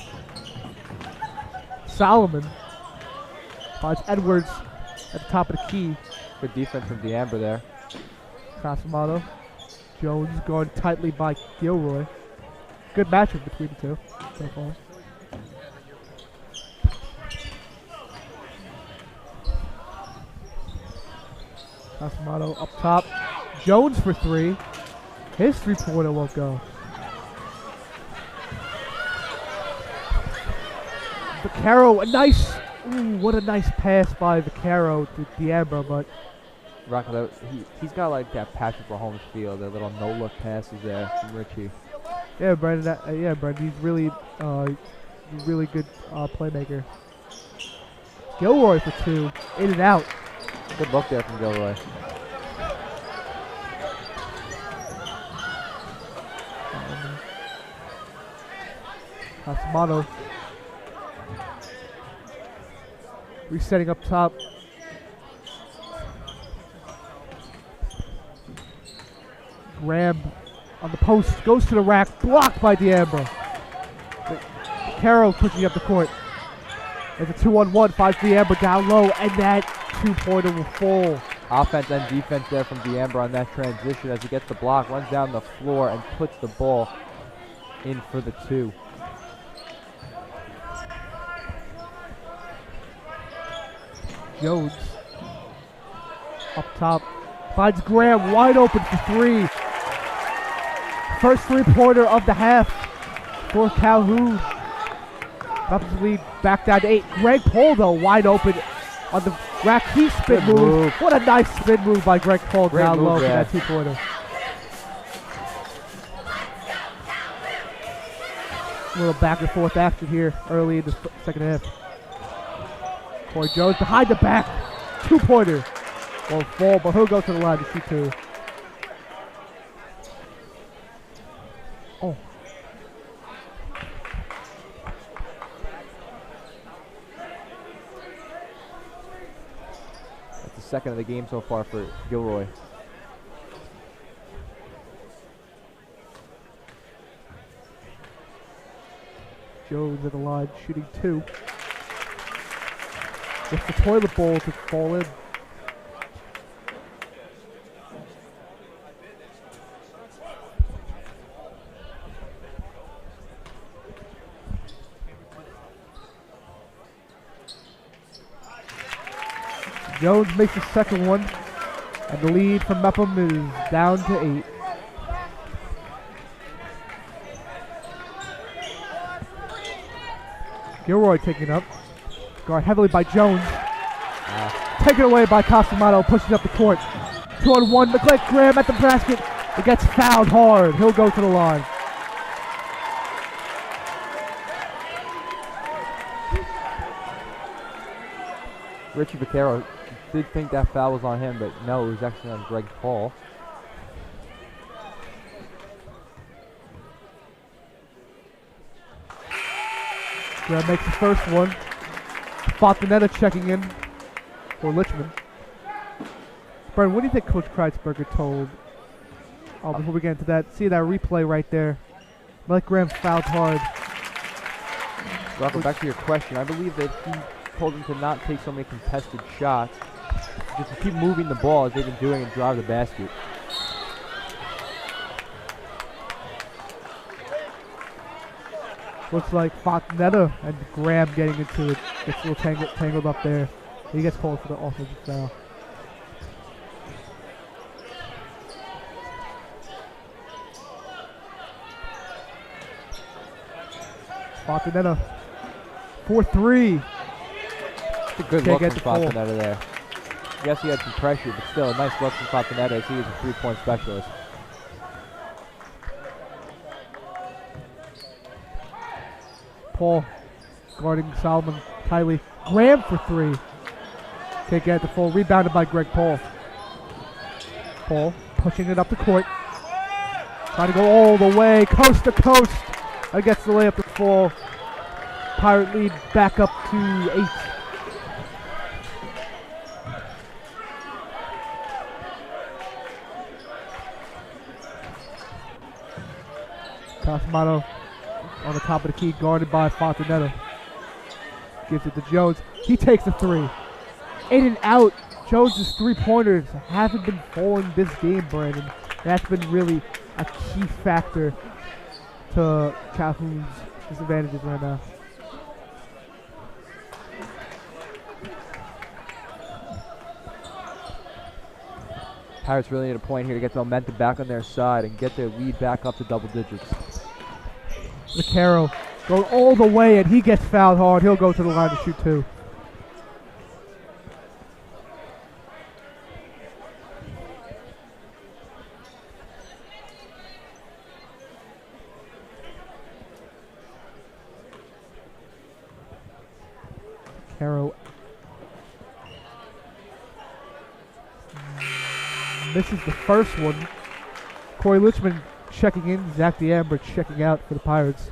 Solomon finds Edwards at the top of the key. Good defense from D'Amber there. Casamato. Jones going tightly by Gilroy. Good matchup between the two so far. Casamato up top. Jones for three. His three-pointer won't go. Vaccaro, what a nice pass by Vaccaro to D'Amber, but Rocco, he's got like that Patrick Mahomes feel, the little no-look passes there from Richie. yeah, Brendan. Brendan. He's really good playmaker. Gilroy for two, in and out. Good look there from Gilroy. Casamato resetting up top. Graham on the post, goes to the rack, blocked by D'Amber. Carroll pushing up the court. There's a 2-on-1, finds D'Amber down low, and that two-pointer will fall. Offense and defense there from D'Amber on that transition as he gets the block, runs down the floor, and puts the ball in for the two. Jones up top, finds Graham wide open for three. First three-pointer of the half for Calhoun. Mepham's lead back down to 8. Greg Paul, though, wide open on the rack. He spin Good move. move. What a nice spin move by Greg Paul Great down move low for there. that 2-pointer. A little back and forth action here early in the second half. Corey Jones behind the back. 2-pointer. Won't fall, but he'll go to the line to shoot 2. Oh. That's the second of the game so far for Gilroy. Jones at the line shooting 2. Gets the toilet bowl to fall in. Jones makes the second one, and the lead from Mepham is down to 8. Gilroy taking up. Guard heavily by Jones. Taken away by Casamano, pushing up the court. 2-on-1, neglect Graham at the basket. It gets fouled hard. He'll go to the line. Richie Vaquero did think that foul was on him, but no, it was actually on Greg Paul. Graham makes the first one. Fontanetta checking in for Lichman. Brian, what do you think Coach Kreitzberger told? Oh, before we get into that, see that replay right there. Mike Graham fouled hard. Rocco, back to your question. I believe that he told him to not take so many contested shots. Just to keep moving the ball as they've been doing and drive the basket. Looks like Fontanetta and Graham getting into it. Gets a little tangled up there. He gets called for the offensive foul. Fontanetta for 3. It's a good Can't look get from the pull. Fontanetta there. Yes, he had some pressure, but still a nice look from Fontanetta as he is a 3-point specialist. Paul guarding Solomon tightly. Graham for 3. Can't get the full. Rebounded by Greg Paul. Paul pushing it up the court. Trying to go all the way, coast to coast. Gets the layup to fall. Pirate lead back up to 8. Casamano on the top of the key, guarded by Fontanetta. Gives it to Jones. He takes the 3. In and out. Jones' 3-pointers haven't been falling this game, Brandon. That's been really a key factor to Calhoun's disadvantages right now. Pirates really need a point here to get the momentum back on their side and get their lead back up to double digits. Vaquero going all the way, and he gets fouled hard. He'll go to the line to shoot 2. Vaquero misses the first one. Corey Lichman checking in. Zach DeAmber checking out for the Pirates.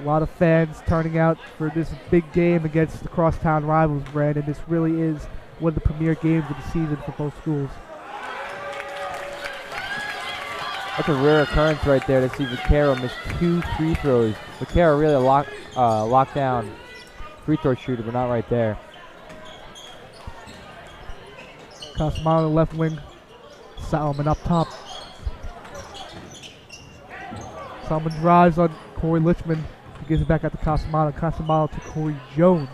A lot of fans turning out for this big game against the crosstown rivals, Brandon. This really is one of the premier games of the season for both schools. That's a rare occurrence right there to see Vaquero miss 2 free throws. Vaquero really a lockdown free throw shooter, but not right there. Casamano on the left wing. Solomon up top. Solomon drives on Corey Lichman. He gives it back out to Casamano. Casamano to Corey Jones.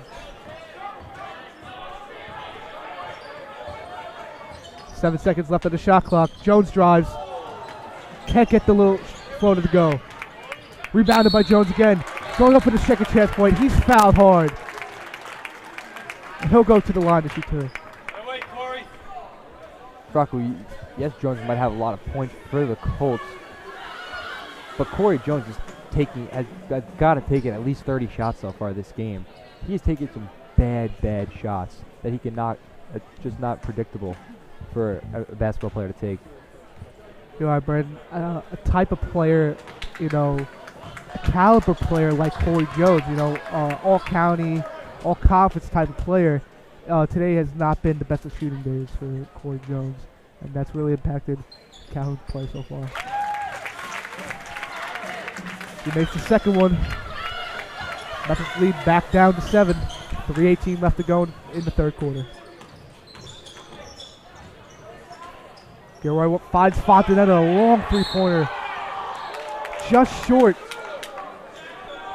7 seconds left on the shot clock. Jones drives. Can't get the little floater to go. Rebounded by Jones again. Going up for the second chance point. He's fouled hard. And he'll go to the line to shoot two. Wait, Corey. Rocco, yes, Jones might have a lot of points for the Colts, but Corey Jones is has got to take at least 30 shots so far this game. He's taken some bad shots that he cannot, just not predictable for a basketball player to take. You know, Brandon, a type of player, you know, a caliber player like Corey Jones, you know, all-county, all-conference type of player, today has not been the best of shooting days for Corey Jones, and that's really impacted Calhoun's play so far. He makes the second one. Mepham's lead back down to 7. 3:18 left to go in the third quarter. Gilroy finds Fontanetta, a long three-pointer. Just short.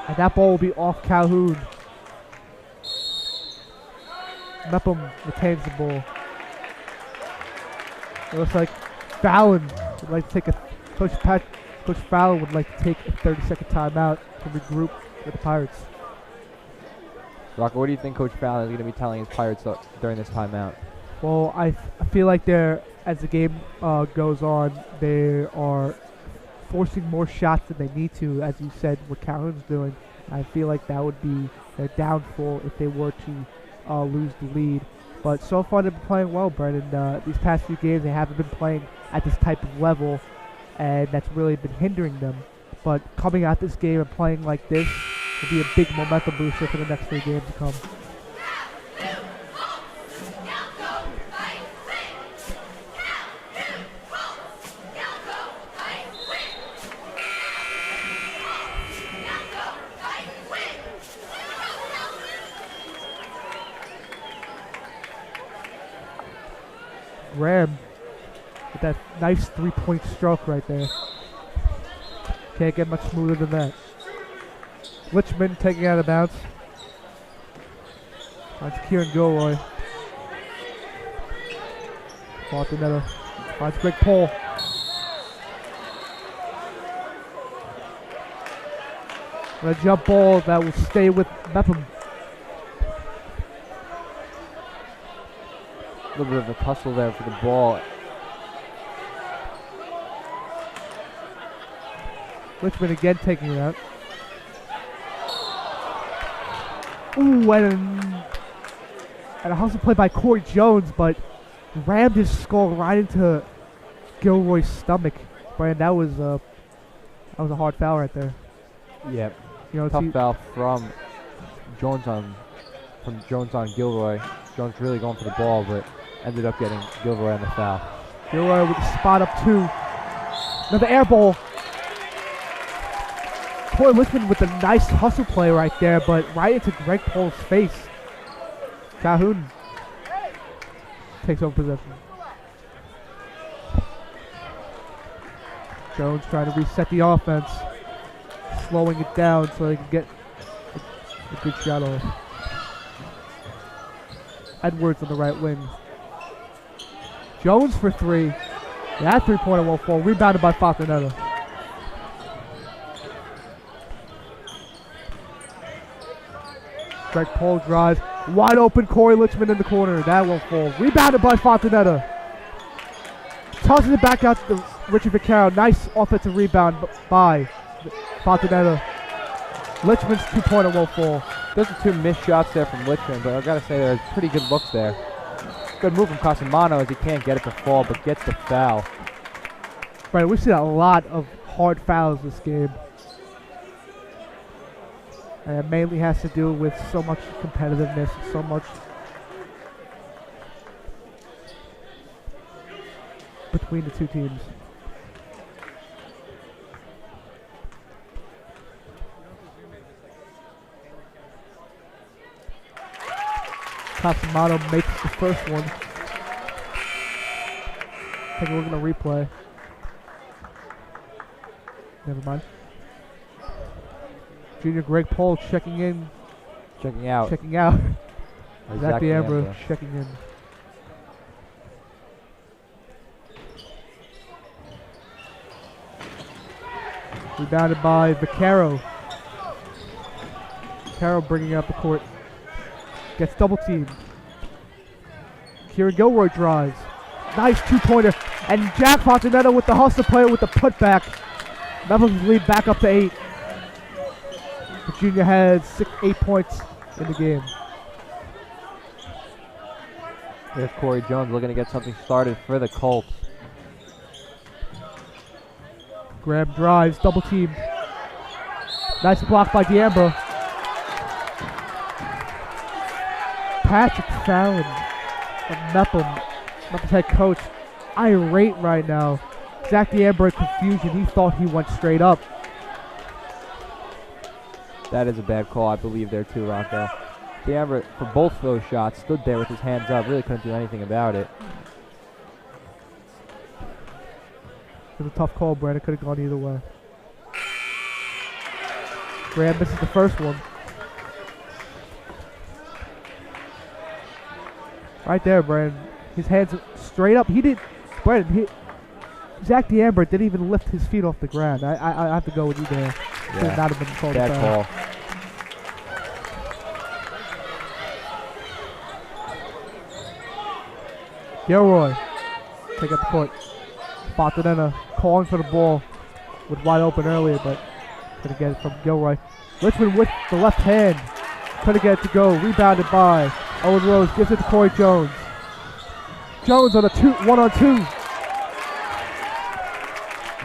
And that ball will be off Calhoun. Mepham retains the ball. It looks like Fallon would like to take a Coach Fallon would like to take a 30-second timeout to regroup with the Pirates. Rocco, what do you think Coach Fallon is going to be telling his Pirates during this timeout? Well, I feel like as the game goes on, they are forcing more shots than they need to, as you said, what Calhoun's doing. I feel like that would be their downfall if they were to lose the lead. But so far they've been playing well, Brendan. These past few games they haven't been playing at this type of level, and that's really been hindering them. But coming out this game and playing like this will be a big momentum booster for the next 3 games to come. Graham with that nice 3-point stroke right there. Can't get much smoother than that. Lichman taking out of bounds. Finds Kieran Gilroy. Fontanetta finds Greg Paul. And a jump ball that will stay with Mepham. A little bit of a tussle there for the ball. Lichman again taking it out. Ooh, and a hustle play by Corey Jones, but rammed his skull right into Gilroy's stomach. Brian, that was a hard foul right there. Yep. You know, Tough foul from Jones on Gilroy. Jones really going for the ball, but ended up getting Gilroy on the foul. Gilroy with the spot up 2. Another air ball. Corey Lichman with a nice hustle play right there, but right into Greg Paul's face. Calhoun takes over possession. Jones trying to reset the offense, slowing it down so they can get a good shot off. Edwards on the right wing. Jones for 3. That 3-pointer won't fall. Rebounded by Fontanetta. Greg Paul drives. Wide open Corey Lichman in the corner. That won't fall. Rebounded by Fontanetta. Tosses it back out to Richard Vaccaro. Nice offensive rebound by Fontanetta. Lichman's 2-pointer won't fall. Those are 2 missed shots there from Lichman, but I gotta say there's pretty good looks there. Good move from Casamano as he can't get it to fall, but gets the foul. Right, we've seen a lot of hard fouls this game. And it mainly has to do with so much competitiveness, so much between the 2 teams. Casamano makes the first one. Take a look at the replay. Never mind. Junior Greg Paul checking in. Checking out. Checking out. Zach D'Ambra checking in. Rebounded by Vaccaro. Vaccaro bringing up the court. Gets double teamed. Kieran Gilroy drives. Nice two-pointer. And Jack Fontanetta with the hustle player with the putback. Mepham's lead back up to 8. Virginia has 8 points in the game. There's Corey Jones looking to get something started for the Colts. Graham drives, double teamed. Nice block by D'Ambra. Patrick Fallon of Mepham, Mepham's head coach, irate right now. Zach D'Ambra in confusion. He thought he went straight up. That is a bad call, I believe, there too, Rocco. D'Ambra, for both of those shots, stood there with his hands up. Really couldn't do anything about it. It was a tough call, Brad. It could have gone either way. Graham misses the first one. Right there, Brandon. His hands straight up. He did. Brandon, Zach D'Ambra didn't even lift his feet off the ground. I have to go with you there. Should not have been called bad foul. call. Gilroy, take up the court. Fontanetta calling for the ball. Was wide open earlier, but couldn't get it from Gilroy. Richmond with the left hand. Couldn't get it to go. Rebounded by Owen Rose. Gives it to Corey Jones. Jones on a 1-on-2.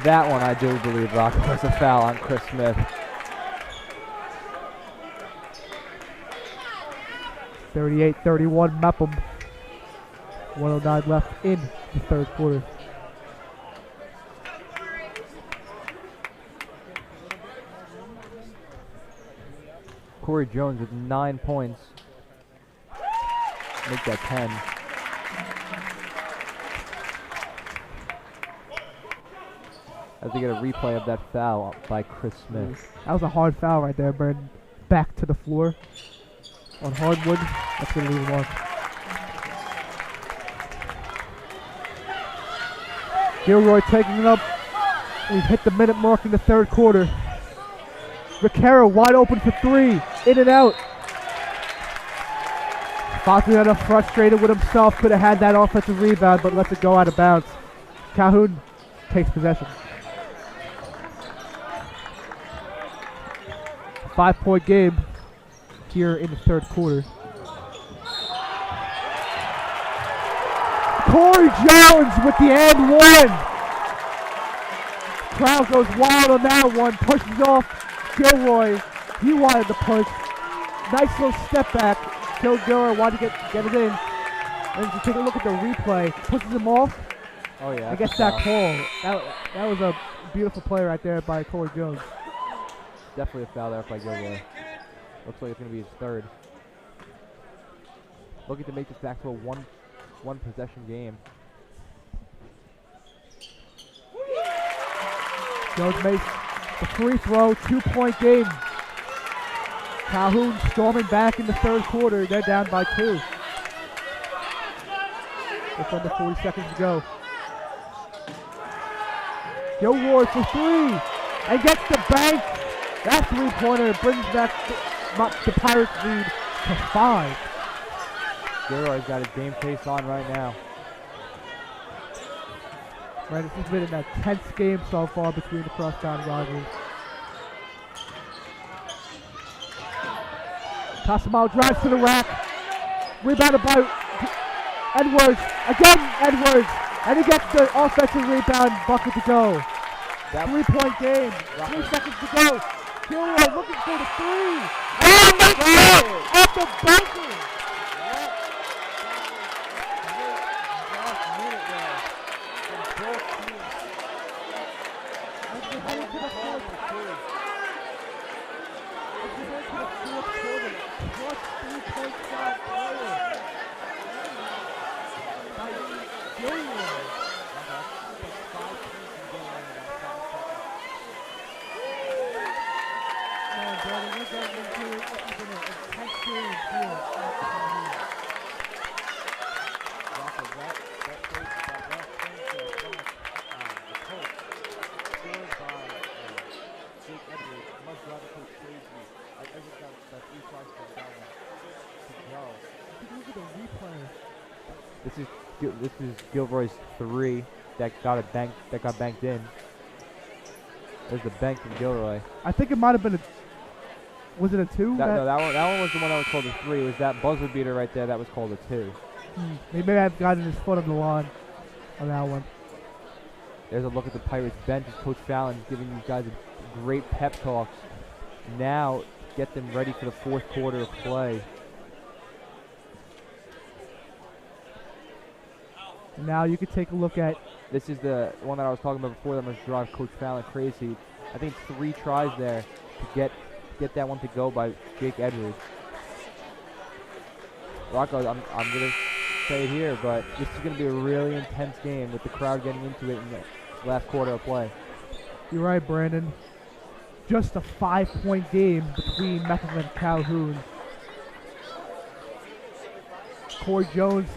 That one I do believe, Rocco, was a foul on Chris Smith. 38-31 Mepham. 1:09 left in the third quarter. Corey Jones with 9 points. Make that 10. As we get a replay of that foul by Chris Smith. That was a hard foul right there, Brandon. Back to the floor on hardwood. That's going to leave him on. Gilroy taking it up. We've hit the minute mark in the third quarter. Vaccaro wide open for 3. In and out. Fontanetta frustrated with himself. Could have had that offensive rebound, but lets it go out of bounds. Calhoun takes possession. 5-point game here in the third quarter. Corey Jones with the and one. Crowd goes wild on that one. Pushes off Gilroy. He wanted to push. Nice little step back. Gilroy wanted to get it in. And if you take a look at the replay, pushes him off. Oh yeah. And gets that call. That was a beautiful play right there by Corey Jones. Definitely a foul there by Gilroy. Looks like it's going to be his third. Looking to make this back to a one possession game. Jones makes the free throw, 2-point game. Calhoun storming back in the third quarter. They're down by 2. Just under 40 seconds to go. Gilroy for 3 and gets the bank. That 3-pointer brings back the Pirates lead to 5. Gilroy's got his game face on right now. Right, this has been an intense game so far between the crosstown rivals. Casamao drives to the rack. Rebounded by Edwards. Again, Edwards. And he gets the offensive rebound bucket to go. 3-point game. 3 seconds to go. Gilroy looking for the 3. Oh my God! Off the bunker. driving coach crazy. I think that 3 tries for that one to go. Take a look at the replay. This is Gilroy's 3 that got banked in. There's the bank from Gilroy. I think it might have been was it a 2? No, that one was the one that was called a 3. It was that buzzer beater right there that was called a 2. He may have gotten his foot on the line on that one. There's a look at the Pirates bench as Coach Fallon is giving these guys a great pep talk. Now get them ready for the 4th quarter of play. And now you could take a look at. This is the one that I was talking about before that must drive Coach Fallon crazy. I think 3 tries there to get that one to go by Jake Edwards. Rocco, I'm going to say it here, but this is going to be a really intense game with the crowd getting into it in the last quarter of play. You're right, Brandon. Just a 5-point game between Mepham and Calhoun. Corey Jones,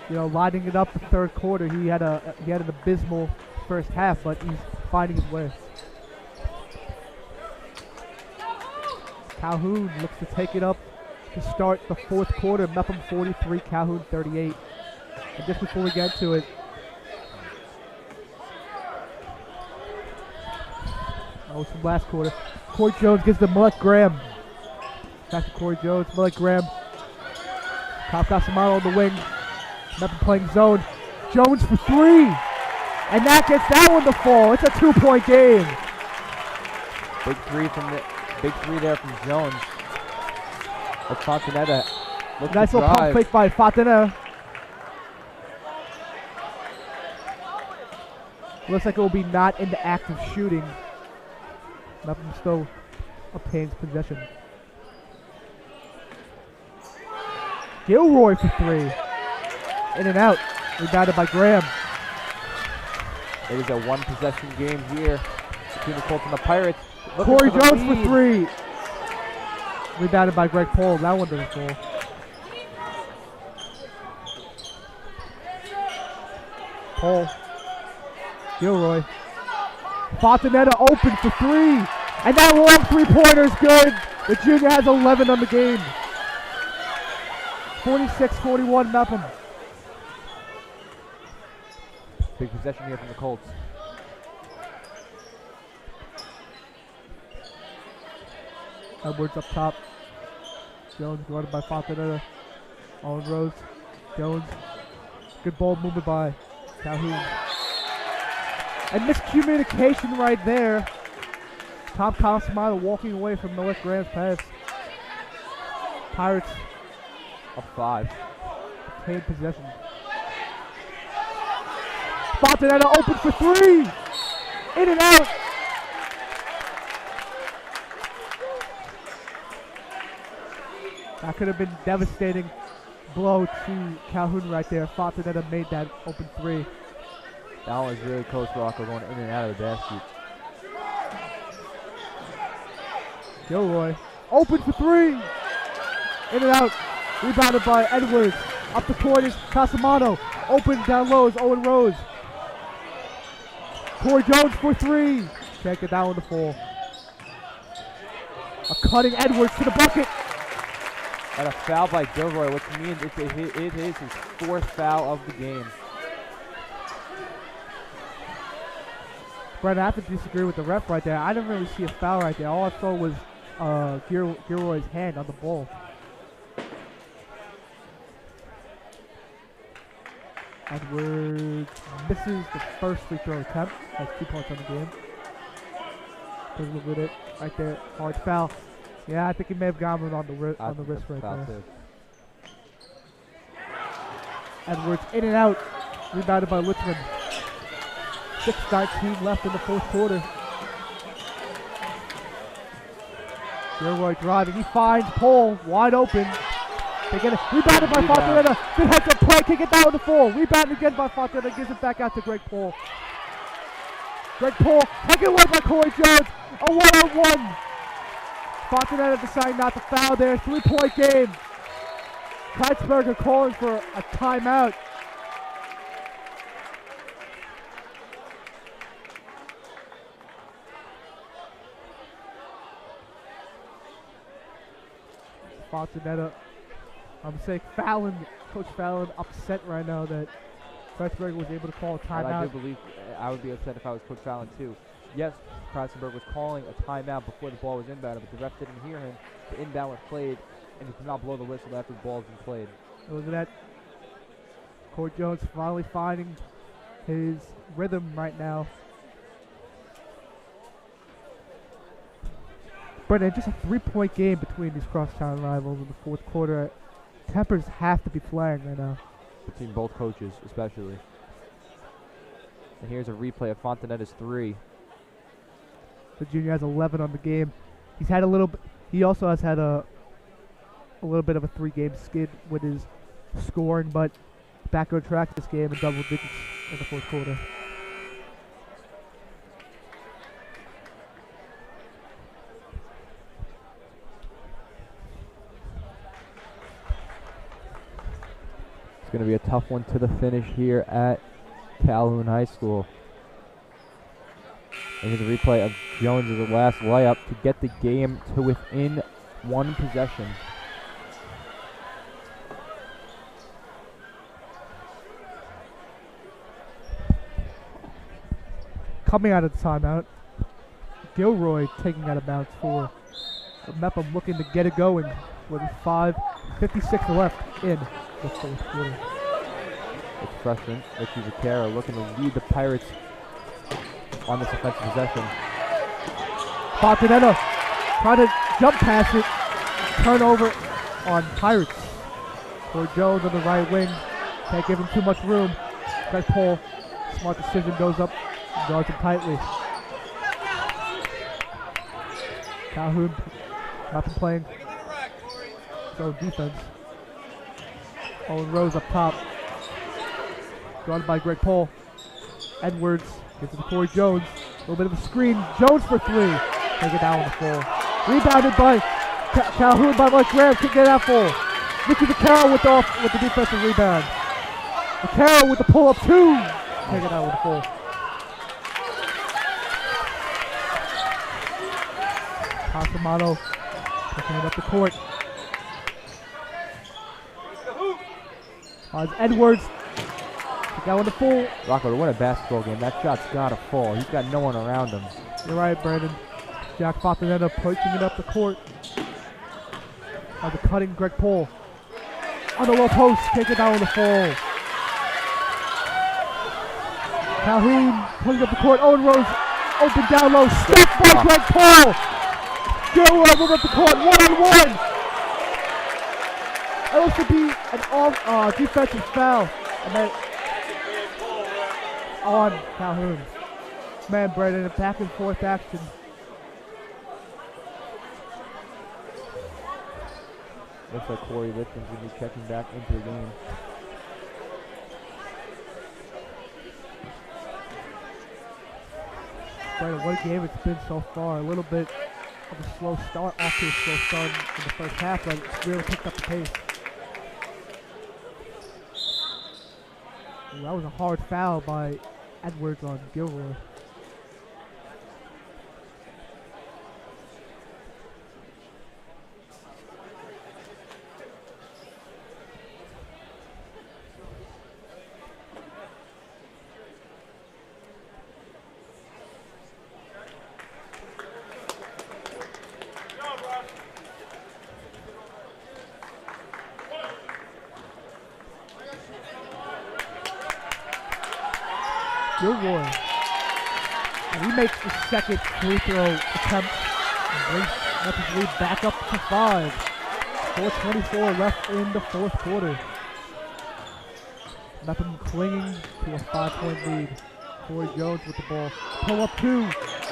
lining it up the 3rd quarter. He had an abysmal first half, but he's finding his way. Calhoun looks to take it up to start the 4th quarter. Mepham 43, Calhoun 38. And just before we get to it, it's from last quarter. Corey Jones gives to Malik Graham. Back to Corey Jones, Malik Graham. Top Casamano on the wing. Mepham playing zone. Jones for 3. And that gets that one to fall. It's a 2-point game. Big 3 there from Jones. But Fontanetta looks Nice to little pump drive. fake by Fontanetta. Looks like it will be not in the act of shooting. Mepham still obtains possession. Gilroy for 3. In and out. Rebounded by Graham. It is a 1-possession game here between the Colts and the Pirates. Corey Looking for the Jones for lead. 3. Rebounded by Greg Paul. That one doesn't fall. Paul. Gilroy. Fontanetta open for 3. And that long 3-pointer is good. The junior has 11 on the game. 46-41 Mepham. Big possession here from the Colts. Edwards up top. Jones guarded by Fontanetta. On Rose. Jones. Good ball movement by Calhoun. And miscommunication right there. Tom Casamano walking away from Malik Graham's pass. Pirates Up 5. obtain possession. Fontanetta open for 3. In and out. That could have been devastating blow to Calhoun right there. Fontanetta made that open 3. That one was really close to Rocco going in and out of the basket. Gilroy open for 3. In and out. Rebounded by Edwards. Up the court is Casamano. Open down low is Owen Rose. Corey Jones for 3. Can't get that one to fall. A cutting Edwards to the bucket. And a foul by Gilroy, which means it is his 4th foul of the game. Brent, I have to disagree with the ref right there. I didn't really see a foul right there. All I saw was Gilroy's hand on the ball. Edwards misses the first free throw attempt. Has 2 points on the game. Take a look at it right there. Hard foul. Yeah, I think he may have gotten it on the wrist right there. Too. Edwards in and out. Rebounded by Litzman. 6:19 left in the 4th quarter. Gilroy driving. He finds Paul wide open. They get it. Rebounded by Fontanetta. Good heads up play. Can't get that one to fall. Rebounded again by Fontanetta. Gives it back out to Greg Paul. Greg Paul taken away by Corey Jones. A 1-on-1. Fontanetta deciding not to foul there. 3-point game. Kreitzberger calling for a timeout. Fontanetta. I'm saying Fallon, Coach Fallon, upset right now that Kreisberger was able to call a And I do timeout. believe I would be upset if I was Coach Fallon too. Yes, Kreisberg was calling a timeout before the ball was inbounded, but the ref didn't hear him. The inbound was played, and he did not blow the whistle after the ball has been played. Look at that. Corey Jones finally finding his rhythm right now. Brendan, just a 3-point game between these crosstown rivals in the fourth quarter. Tempers have to be flying right now. Between both coaches, especially. And here's a replay of Fontanetta's 3. The junior has 11 on the game. He's had a little bit. He also has had a little bit of a 3-game skid with his scoring, but back on track this game in double digits in the fourth quarter. It's going to be a tough one to the finish here at Calhoun High School. And here's a replay of Jones' last layup to get the game to within 1 possession. Coming out of the timeout, Gilroy taking out of bounds for Mepham, looking to get it going with 5:56 left in the fourth quarter. It's freshman Richie Vaquero looking to lead the Pirates on this offensive possession. Fontanetta trying to jump past it. Turnover on Pirates. For Jones on the right wing. Can't give him too much room. Greg Paul, smart decision, goes up, guards him tightly. Calhoun not been playing so defense. Owen Rose up top. Guarded by Greg Paul. Edwards gives it to Corey Jones. A little bit of a screen. Jones for 3. Take it down on the floor. Rebounded by Calhoun by Mike Graham. Can't get out full. Ricky Vaquero with the defensive rebound. Vaquero with the pull up 2. Take it out on the floor. Casamano pushing it up the court. Edwards. Got on the full. Rocco, what a basketball game. That shot's got to fall. He's got no one around him. You're right, Brandon. Jack Fontanetta pushing it up the court. The cutting Greg Paul. On the low post. Take it down on the fall. Calhoun pulling up the court. Owen Rose open down low. Step by Greg Paul. Gilroy moving up the court. 1-on-1. That looks to be an defensive foul. And then on Calhoun. Man, Brandon, a back and forth action. Looks like Corey Lipton's going to be checking back into the game. Brandon, what a game it's been so far. A little bit of a slow start, off to a slow start in the first half, but it's really picked up the pace. Ooh, that was a hard foul by Edwards on Gilroy. Gilroy. And he makes the second free throw attempt and brings Mepham's lead back up to 5. 4:24 left in the fourth quarter. Mepham clinging to a 5-point lead. Corey Jones with the ball. Pull up 2.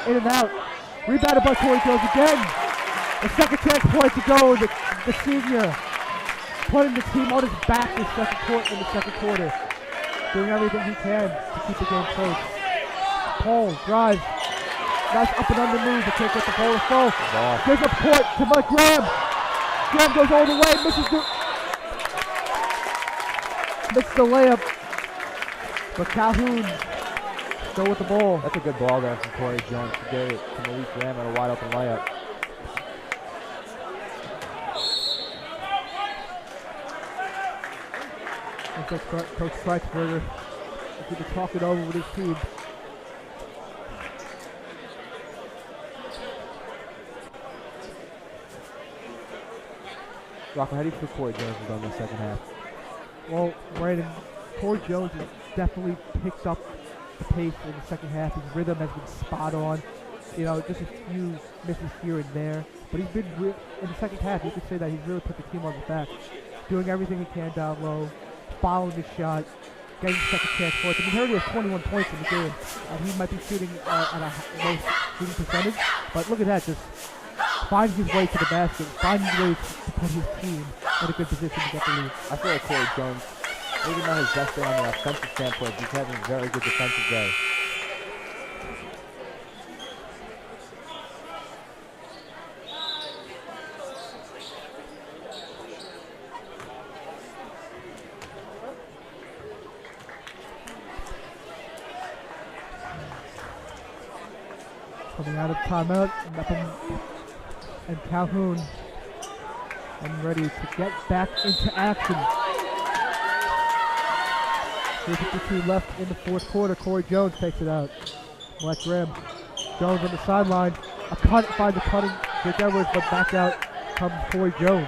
In and out. Rebounded by Corey Jones again. A second chance point to go. The senior putting the team on his back in the second quarter. Doing everything he can to keep the game close. Paul drives. Nice up and under move, but can't get the ball to fall. Gives up court to Mike Graham. Graham goes all the way, misses the layup. But Calhoun still with the ball. That's a good ball there from Corey Jones to get it to Malik Graham at a wide open layup. Looks like Coach Schweitzer is going to talk it over with his team. Rocco, how do you feel Corey Jones has done in the second half? Well, Brandon, Corey Jones has definitely picked up the pace in the second half. His rhythm has been spot on. You know, just a few misses here and there. But he's been in the second half, you could say that he's really put the team on his back. Doing everything he can down low, following the shot, getting second chance points. I mean, he already has 21 points in the game. And he might be shooting at a low shooting percentage. But look at that, just finds his way to the basket, finds his way to put his team in a good position to get the lead. I feel like Corey Jones, maybe not his best day on the offensive standpoint, he's having a very good defensive day. Coming out of timeout, Mepham and Calhoun and ready to get back into action. 3:52 left in the fourth quarter. Corey Jones takes it out. Left rim. Jones on the sideline. A cut, finds a cutting Jake Edwards, but back out comes Corey Jones.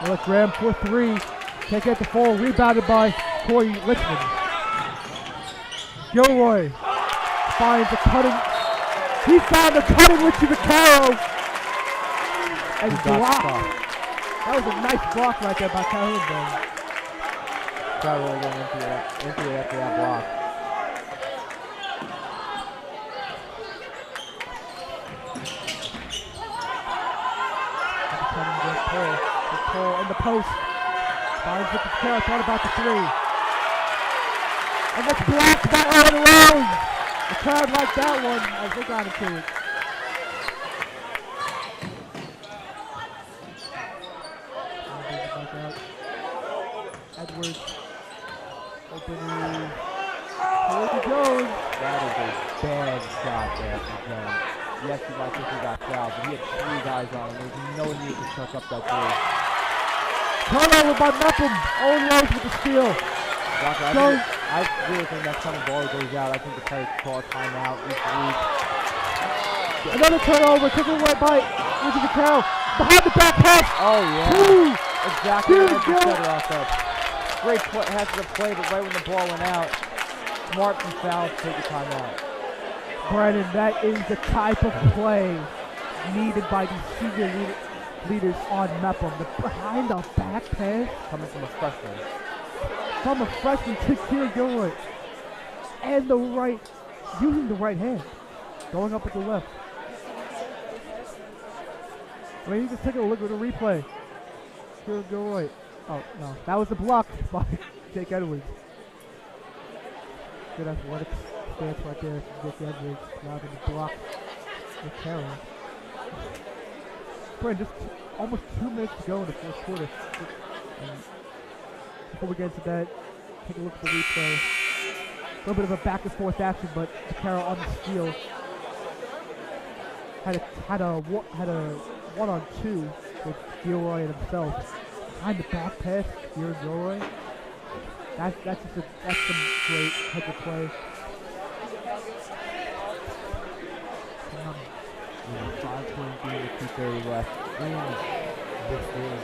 Left rim for three. Can't get the fall. Rebounded by Corey Richmond. Gilroy finds a cutting. He found a cutting Richie Vaccaro. And blocked. That was a nice block right there by Calhoun, man. Probably going into it after that block. Paul in the post. Finds with the tail, thought about the three. And it's blocked by Owen Rose. The crowd liked that one as they got into it. Edwards. Opening. Corey Jones. That is a bad shot there from Jones. Yes, I think he got fouled, but he had three guys on him. There's no need to chuck up that three. Turnover by Mepham. Owen Rose with the steal. I really think that kind of ball goes out. I think the Pirates call a timeout. Another turnover taken away by Richie Vaccaro. Behind the back pass. Oh, yeah. Exactly what you said, Rocco. Great play, has to play, but right when the ball went out, smart and foul to take a timeout. Brandon, that is the type of play needed by these senior leaders on Mepham. The behind the back pass coming from a freshman. From a freshman to Kieran Gilroy. And the right, using the right hand. Going up with the left. I mean, you just take a look at the replay. Kieran Gilroy. Oh, no. That was a block by Jake Edwards. Good athletics stance right there from Jake Edwards. Allowing the block with Carroll. Brandon, just almost 2 minutes to go in the fourth quarter. And before we get into that, take a look at the replay. A little bit of a back and forth action, but Carroll on the steal had a 1-on-2 with Gilroy and himself. Behind the back pass, Kieran Gilroy. That's some great type of play. 5.3 with 2:30 left in this game.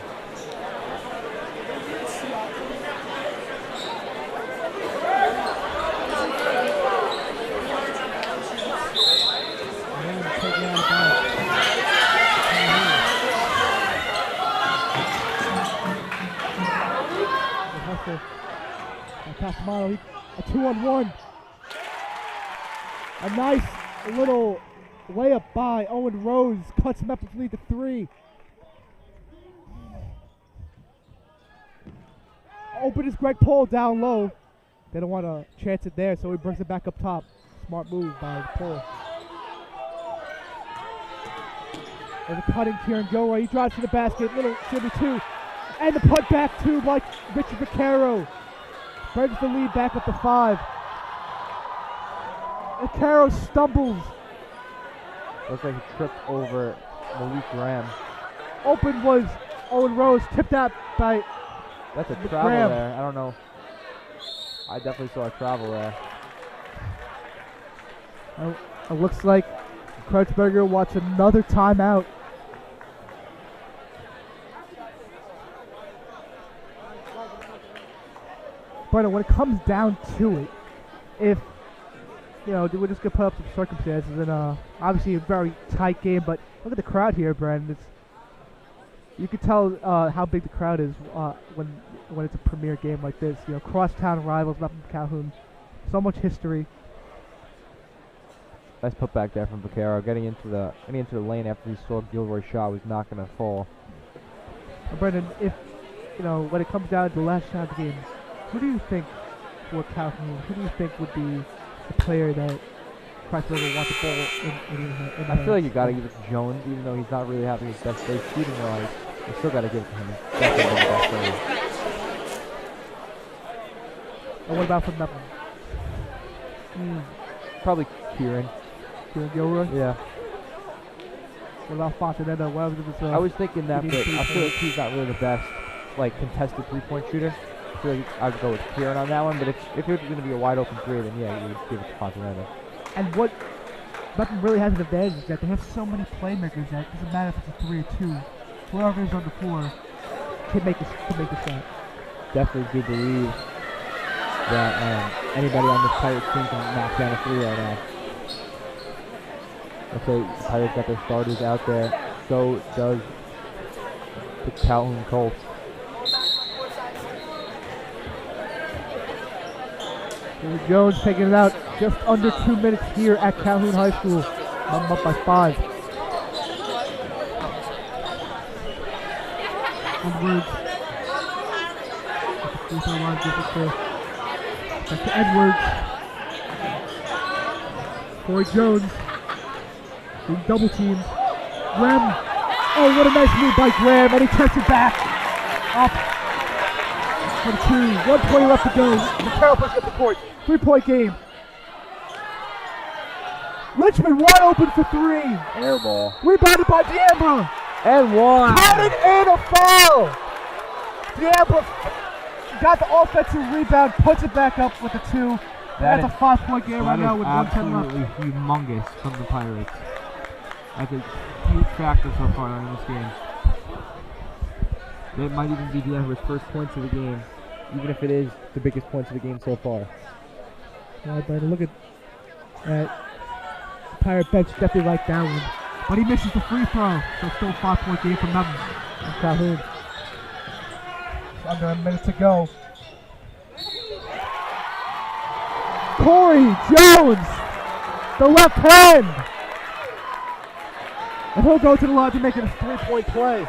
Pass Milo, a 2-on-1. A nice little layup by Owen Rose, cuts Mepham's lead to 3. Open is Greg Paul down low. They don't want to chance it there, so he brings it back up top. Smart move by Paul. There's a cutting Kieran Gilroy. He drives to the basket. Little shimmy 2. And the put back 2 by Richie Vaccaro. Brings the lead back up to 5. Vaccaro stumbles. Looks like he tripped over Malik Graham. Open was Owen Rose, tipped out by That's a travel Graham. there. I don't know. I definitely saw a travel there. It looks like Kreutzberger wants another timeout. But when it comes down to it, if we're just gonna put up some circumstances and obviously a very tight game, but look at the crowd here, Brandon. You can tell how big the crowd is when it's a premier game like this. Crosstown rivals, Mepham Calhoun, so much history. Nice put back there from Vaquero. Getting into the lane after he saw Gilroy's shot was not gonna fall. Brendan, if when it comes down to the last shot of the game, who do you think for Calhoun? Who do you think would be the player that Kreutzberger wants the ball in I feel like you gotta give it to Jones, even though he's not really having his best day shooting wise. You still gotta give it to him. He's definitely the best player. And what about from Mepham? Probably Kieran. Kieran Gilroy? Yeah. What about Fontanetta? What if it's I was thinking that, he but didn't I shoot feel like he's not really the best, contested three-point shooter. I feel like I'd go with Kieran on that one, but if it was going to be a wide open three, then yeah, you would give it to Fontanetta. And what Mepham really has an advantage is that they have so many playmakers that it doesn't matter if it's a 3 or 2. Whoever is on the floor can make the shot. Definitely do believe that anybody on this Pirates team can knock down a 3 right now. Okay, the Pirates got their starters out there. So does the Calhoun Colts. Here's Jones taking it out just under 2 minutes here at Calhoun High School. I'm up by 5. Edwards. Free throw line gives it back to Edwards. Corey Jones being double teamed. Graham. Oh, what a nice move by Graham, and he takes it back. Up for the 2. 1:20 left to go. McCarroll pushes up the court. 3-point game. Richmond wide open for 3. Air ball. Rebounded by D'Ambra. And one. Counted and a foul. D'Ambra got the offensive rebound, puts it back up with a 2. That's a 5-point game right now with 1:10 left. absolutely humongous from the Pirates. That's a huge factor so far in this game. That might even be D'Ambra's first points of the game, even if it is the biggest points of the game so far. Well, but look at the Pirate bench definitely like that one. But he misses the free throw, so still a 5-point game for Mepham and Calhoun. Under a minute to go. Corey Jones, the left hand. And he'll go to the line to make it a 3-point play.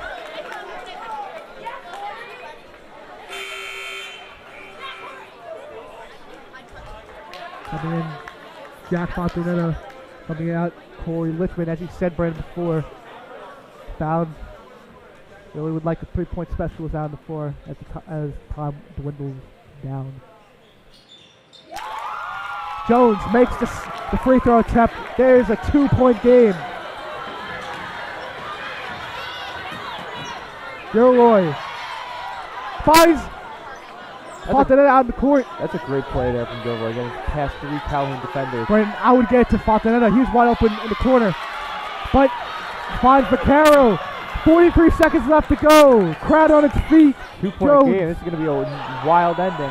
Coming in, Jack Fontanetta. Coming out, Corey Lichman, as he said, Brandon, before. Found. Really would like a 3-point specialist out on the floor as time dwindles down. Jones makes the free throw attempt. There's a 2-point game. Gilroy finds Fontanetta out on the court. That's a great play there from Gilroy, getting past 3 Calhoun defenders. Brandon, I would get it to Fontanetta. He was wide open in the corner. But finds Vaquero. 43 seconds left to go. Crowd on its feet. 2-point game. This is going to be a wild ending.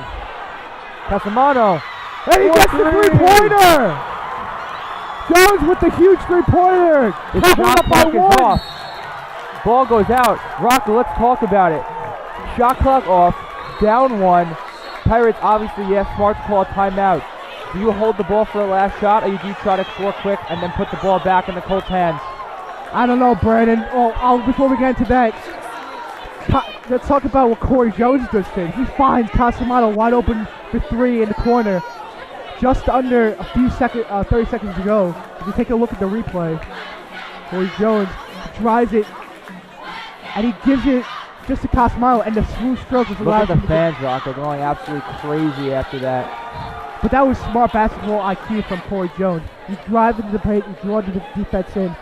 Casamano. And he gets the 3-pointer. Jones with the huge 3-pointer. The Calhoun shot up by clock is 1. off. Ball goes out. Rocker, let's talk about it. Shot clock off. Down 1. Pirates obviously, smart to call a timeout. Do you hold the ball for the last shot, or do you try to score quick and then put the ball back in the Colts' hands? I don't know, Brandon. Before we get into that, let's talk about what Corey Jones just did. He finds Casamano wide open for 3 in the corner. Just under a few seconds, 30 seconds to go. If you take a look at the replay, Corey Jones drives it, and he gives it just to Casamano, and the smooth stroke was allowed. Look at the fans, Rocco, going absolutely crazy after that. But that was smart basketball IQ from Corey Jones. You drive into the paint, you draw the defense in,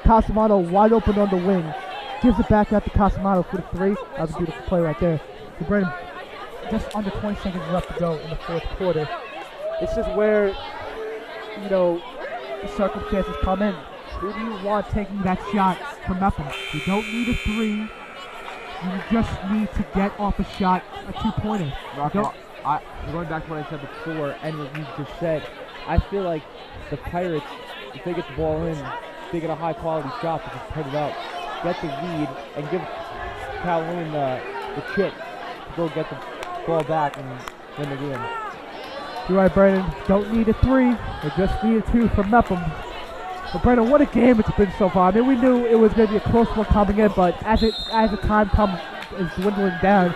Casamano wide open on the wing. Gives it back out to Casamano for the three. That was a beautiful play right there. So Brandon, just under 20 seconds left to go in the fourth quarter. This is where, you know, the circumstances come in. Who do you want taking that shot from Mepham? You don't need a three. You just need to get off a shot, a two-pointer. Rocco, going back to what I said before and what you just said, I feel like the Pirates, if they get the ball in, if they get a high-quality shot, they just put it up, get the lead, and give Calhoun the chip to go get the ball back and win the game. You're right, Brandon. Don't need a three. They just need a two from Mepham. But Brandon, what a game it's been so far. I mean, we knew it was going to be a close one coming in, but as the time is dwindling down.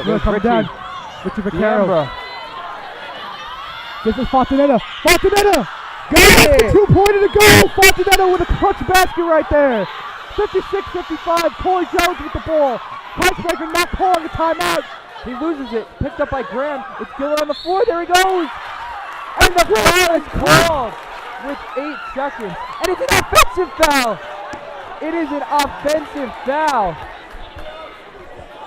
There's coming Richie. down. Richie Vaccaro. This is Fontanetta. Fontanetta! Got it! 2-pointer to go! Fontanetta with a clutch basket right there. 56-55. Corey Jones with the ball. Kreisberger not calling a timeout. He loses it. Picked up by Graham. It's Giller on the floor. There he goes. And the foul is called with 8 seconds. And it's an offensive foul. It is an offensive foul.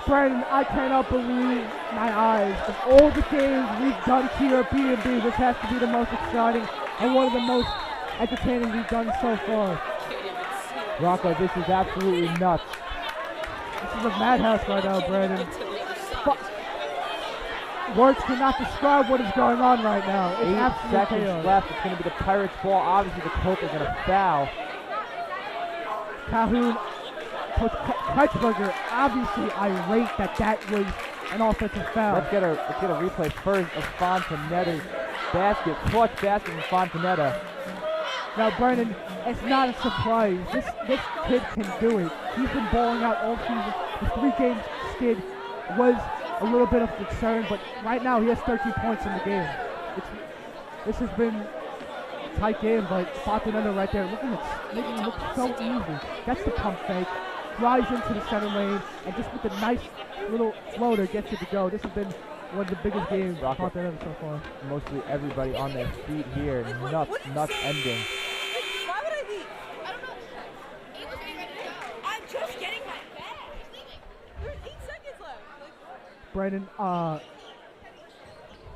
Brandon, I cannot believe my eyes. Of all the games we've done here at B&B, this has to be the most exciting and one of the most entertaining we've done so far. Rocco, this is absolutely nuts. This is a madhouse right now, Brandon. Words cannot describe what is going on right now. It's 8 seconds chaos. left. It's going to be the Pirates' ball. Obviously, the Colts are going to foul. Calhoun, Coach Kreisberger, obviously irate that was an offensive foul. Let's get a replay first of Fontanetta's basket. Clutch basket from Fontanetta. Now, Brandon, it's not a surprise. This kid can do it. He's been balling out all season. The 3-game skid was a little bit of concern, but right now he has 13 points in the game. This has been a tight game, but Fontanetta right there, look at it, making it look so easy. That's the pump fake. Drives into the center lane, and just with a nice little floater gets it to go. This has been one of the biggest games Fontanetta so far. Mostly everybody on their feet here. Nuts ending. Why would I leave? I don't know. He was getting ready to go. I'm just getting my bag. He's leaving. There's 8 seconds left. Brandon,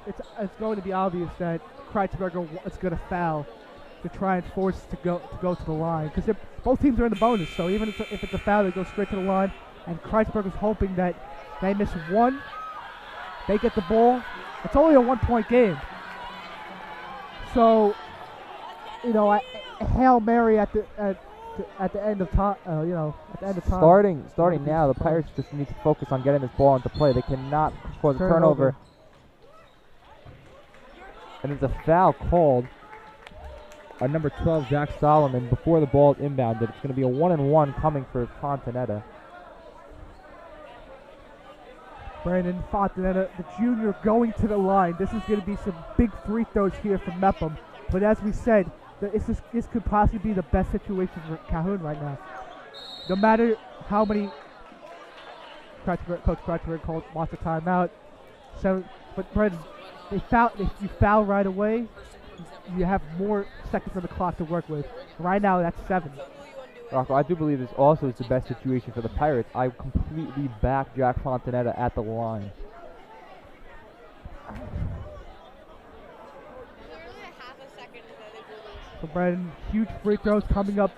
it's going to be obvious that Kreisberger is going to foul to try and force to go to the line, because both teams are in the bonus. So even if it's a foul, they go straight to the line. And Kreisberger's hoping that they miss one, they get the ball. It's only a 1-point game. So, you know, a Hail Mary at the end of time. At the end of time. Starting now, the Pirates just need to focus on getting this ball into play. They cannot cause a turnover. And there's a foul called on number 12, Zach Solomon, before the ball is inbounded. It's going to be a 1-and-1 coming for Fontanetta. Brandon Fontanetta, the junior, going to the line. This is going to be some big free throws here from Mepham. But as we said, this could possibly be the best situation for Calhoun right now. No matter how many Coach Kreisberger wants a timeout. But Brandon, if you foul right away, you have more seconds on the clock to work with. Right now, that's 7. Rocco, I do believe this also is the best situation for the Pirates. I completely back Jack Fontanetta at the line. So Brandon, huge free throws coming up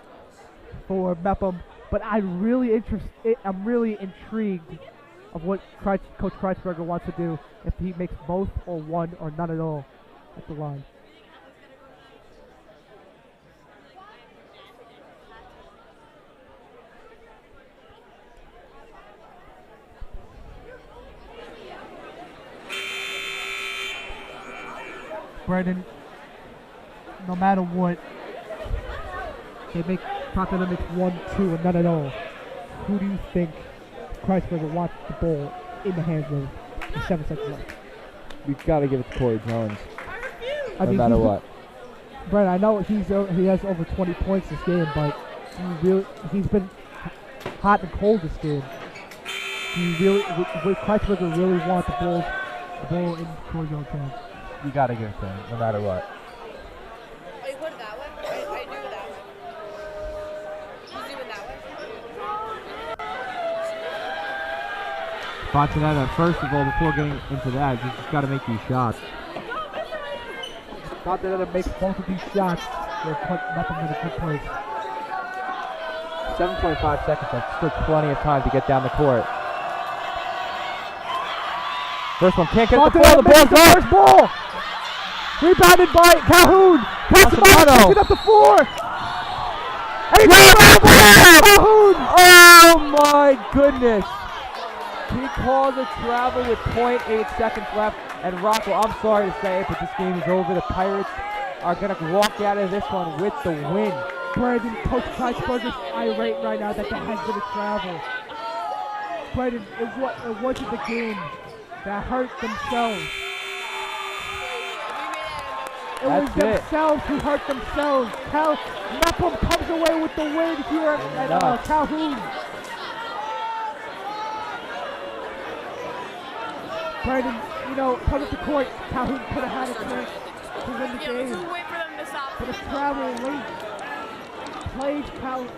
for Mepham, but I'm really intrigued of what Coach Kreisberger wants to do, if he makes both or one or none at all at the line. Brandon, no matter what, Fontanetta makes 1, 2, and none at all. Who do you think Kreisberger wants the ball in the hands of with 7 seconds left? We've got to give it to Corey Jones, No matter what. Brandon, I know he has over 20 points this game, but he's been hot and cold this game. Would Kreisberger really want the ball in Corey Jones' hands? You got to give it to him, no matter what. Wait, what that one? I do that one. Fontanetta, first of all, before getting into that, you just got to make these shots. Fontanetta makes both of these shots. They'll put Mepham in a good place. 7.5 seconds left. Still plenty of time to get down the court. First one can't get the ball. The ball's the up. first ball. Rebounded by Calhoun. Casamano. Taking up the floor. And he got Calhoun. Oh my goodness. He calls a travel with 0.8 seconds left. And Rocco, I'm sorry to say it, but this game is over. The Pirates are going to walk out of this one with the win. Brandon, Coach Kreisberg is irate right now that there has been a travel. Brandon, it wasn't the game that hurt themselves. It was themselves who hurt themselves. Mepham comes away with the win here at Calhoun. Brandon, come up the court. Calhoun could have had a chance to win the game. But a travel late plays Calhoun.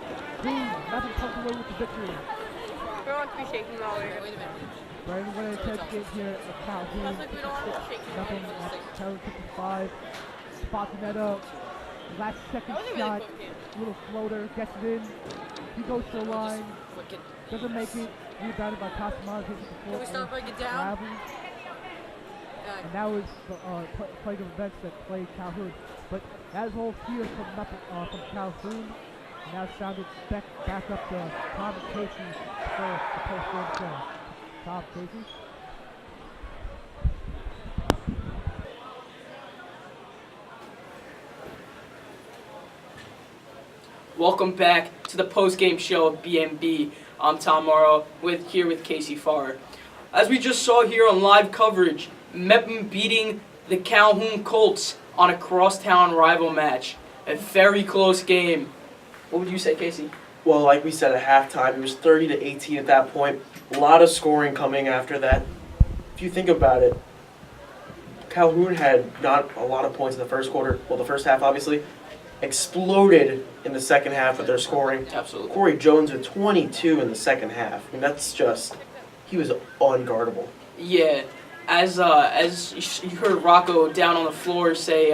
Mepham comes away with the victory. We don't want to be shaking all over. Wait a minute. Brandon went in a game here at Calhoun. Mepham at Calhoun 55. Fontanetta, last second shot, little floater, gets it in. He goes to the line, doesn't make it. Rebounded by Casamano, takes it to Can we start breaking down? Travels. And that was the plague of events that played Calhoun. But that is all here from Calhoun. And now sounded back up to Tom and Casey for the post-game show. Tom, Casey? Welcome back to the post-game show of BMB. I'm Tom Morrow here with Casey Farr. As we just saw here on live coverage, Mepham beating the Calhoun Colts on a crosstown rival match. A very close game. What would you say, Casey? Well, like we said at halftime, it was 30-18 at that point. A lot of scoring coming after that. If you think about it, Calhoun had not a lot of points in the first quarter. Well, the first half, obviously. Exploded in the second half with their scoring. Absolutely. Corey Jones with 22 in the second half. I mean, that's just, he was unguardable. Yeah, as you heard Rocco down on the floor say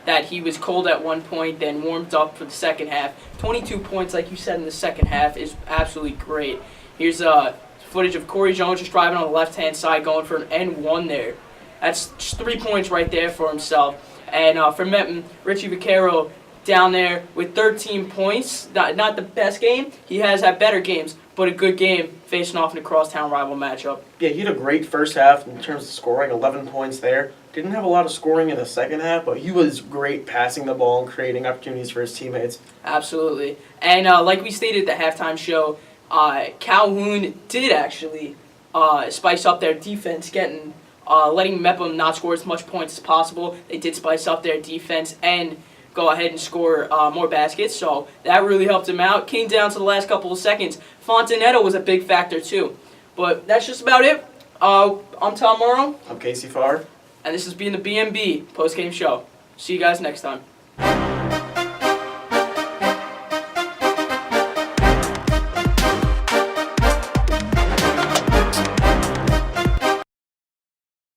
that he was cold at one point, then warmed up for the second half. 22 points, like you said, in the second half is absolutely great. Here's footage of Corey Jones just driving on the left-hand side, going for an N1 there. That's just 3 points right there for himself. And for Mepham, Richie Vaquero down there with 13 points. Not the best game. He has had better games, but a good game facing off in a crosstown rival matchup. Yeah, he had a great first half in terms of scoring, 11 points there. Didn't have a lot of scoring in the second half, but he was great passing the ball and creating opportunities for his teammates. Absolutely. And like we stated at the halftime show, Calhoun did actually spice up their defense, letting Mepham not score as much points as possible. They did spice up their defense and go ahead and score more baskets, so that really helped him out. Came down to the last couple of seconds. Fontanetta was a big factor too. But that's just about it. I'm Tom Morrow. I'm Casey Farr. And this has been the BMB post-game show. See you guys next time.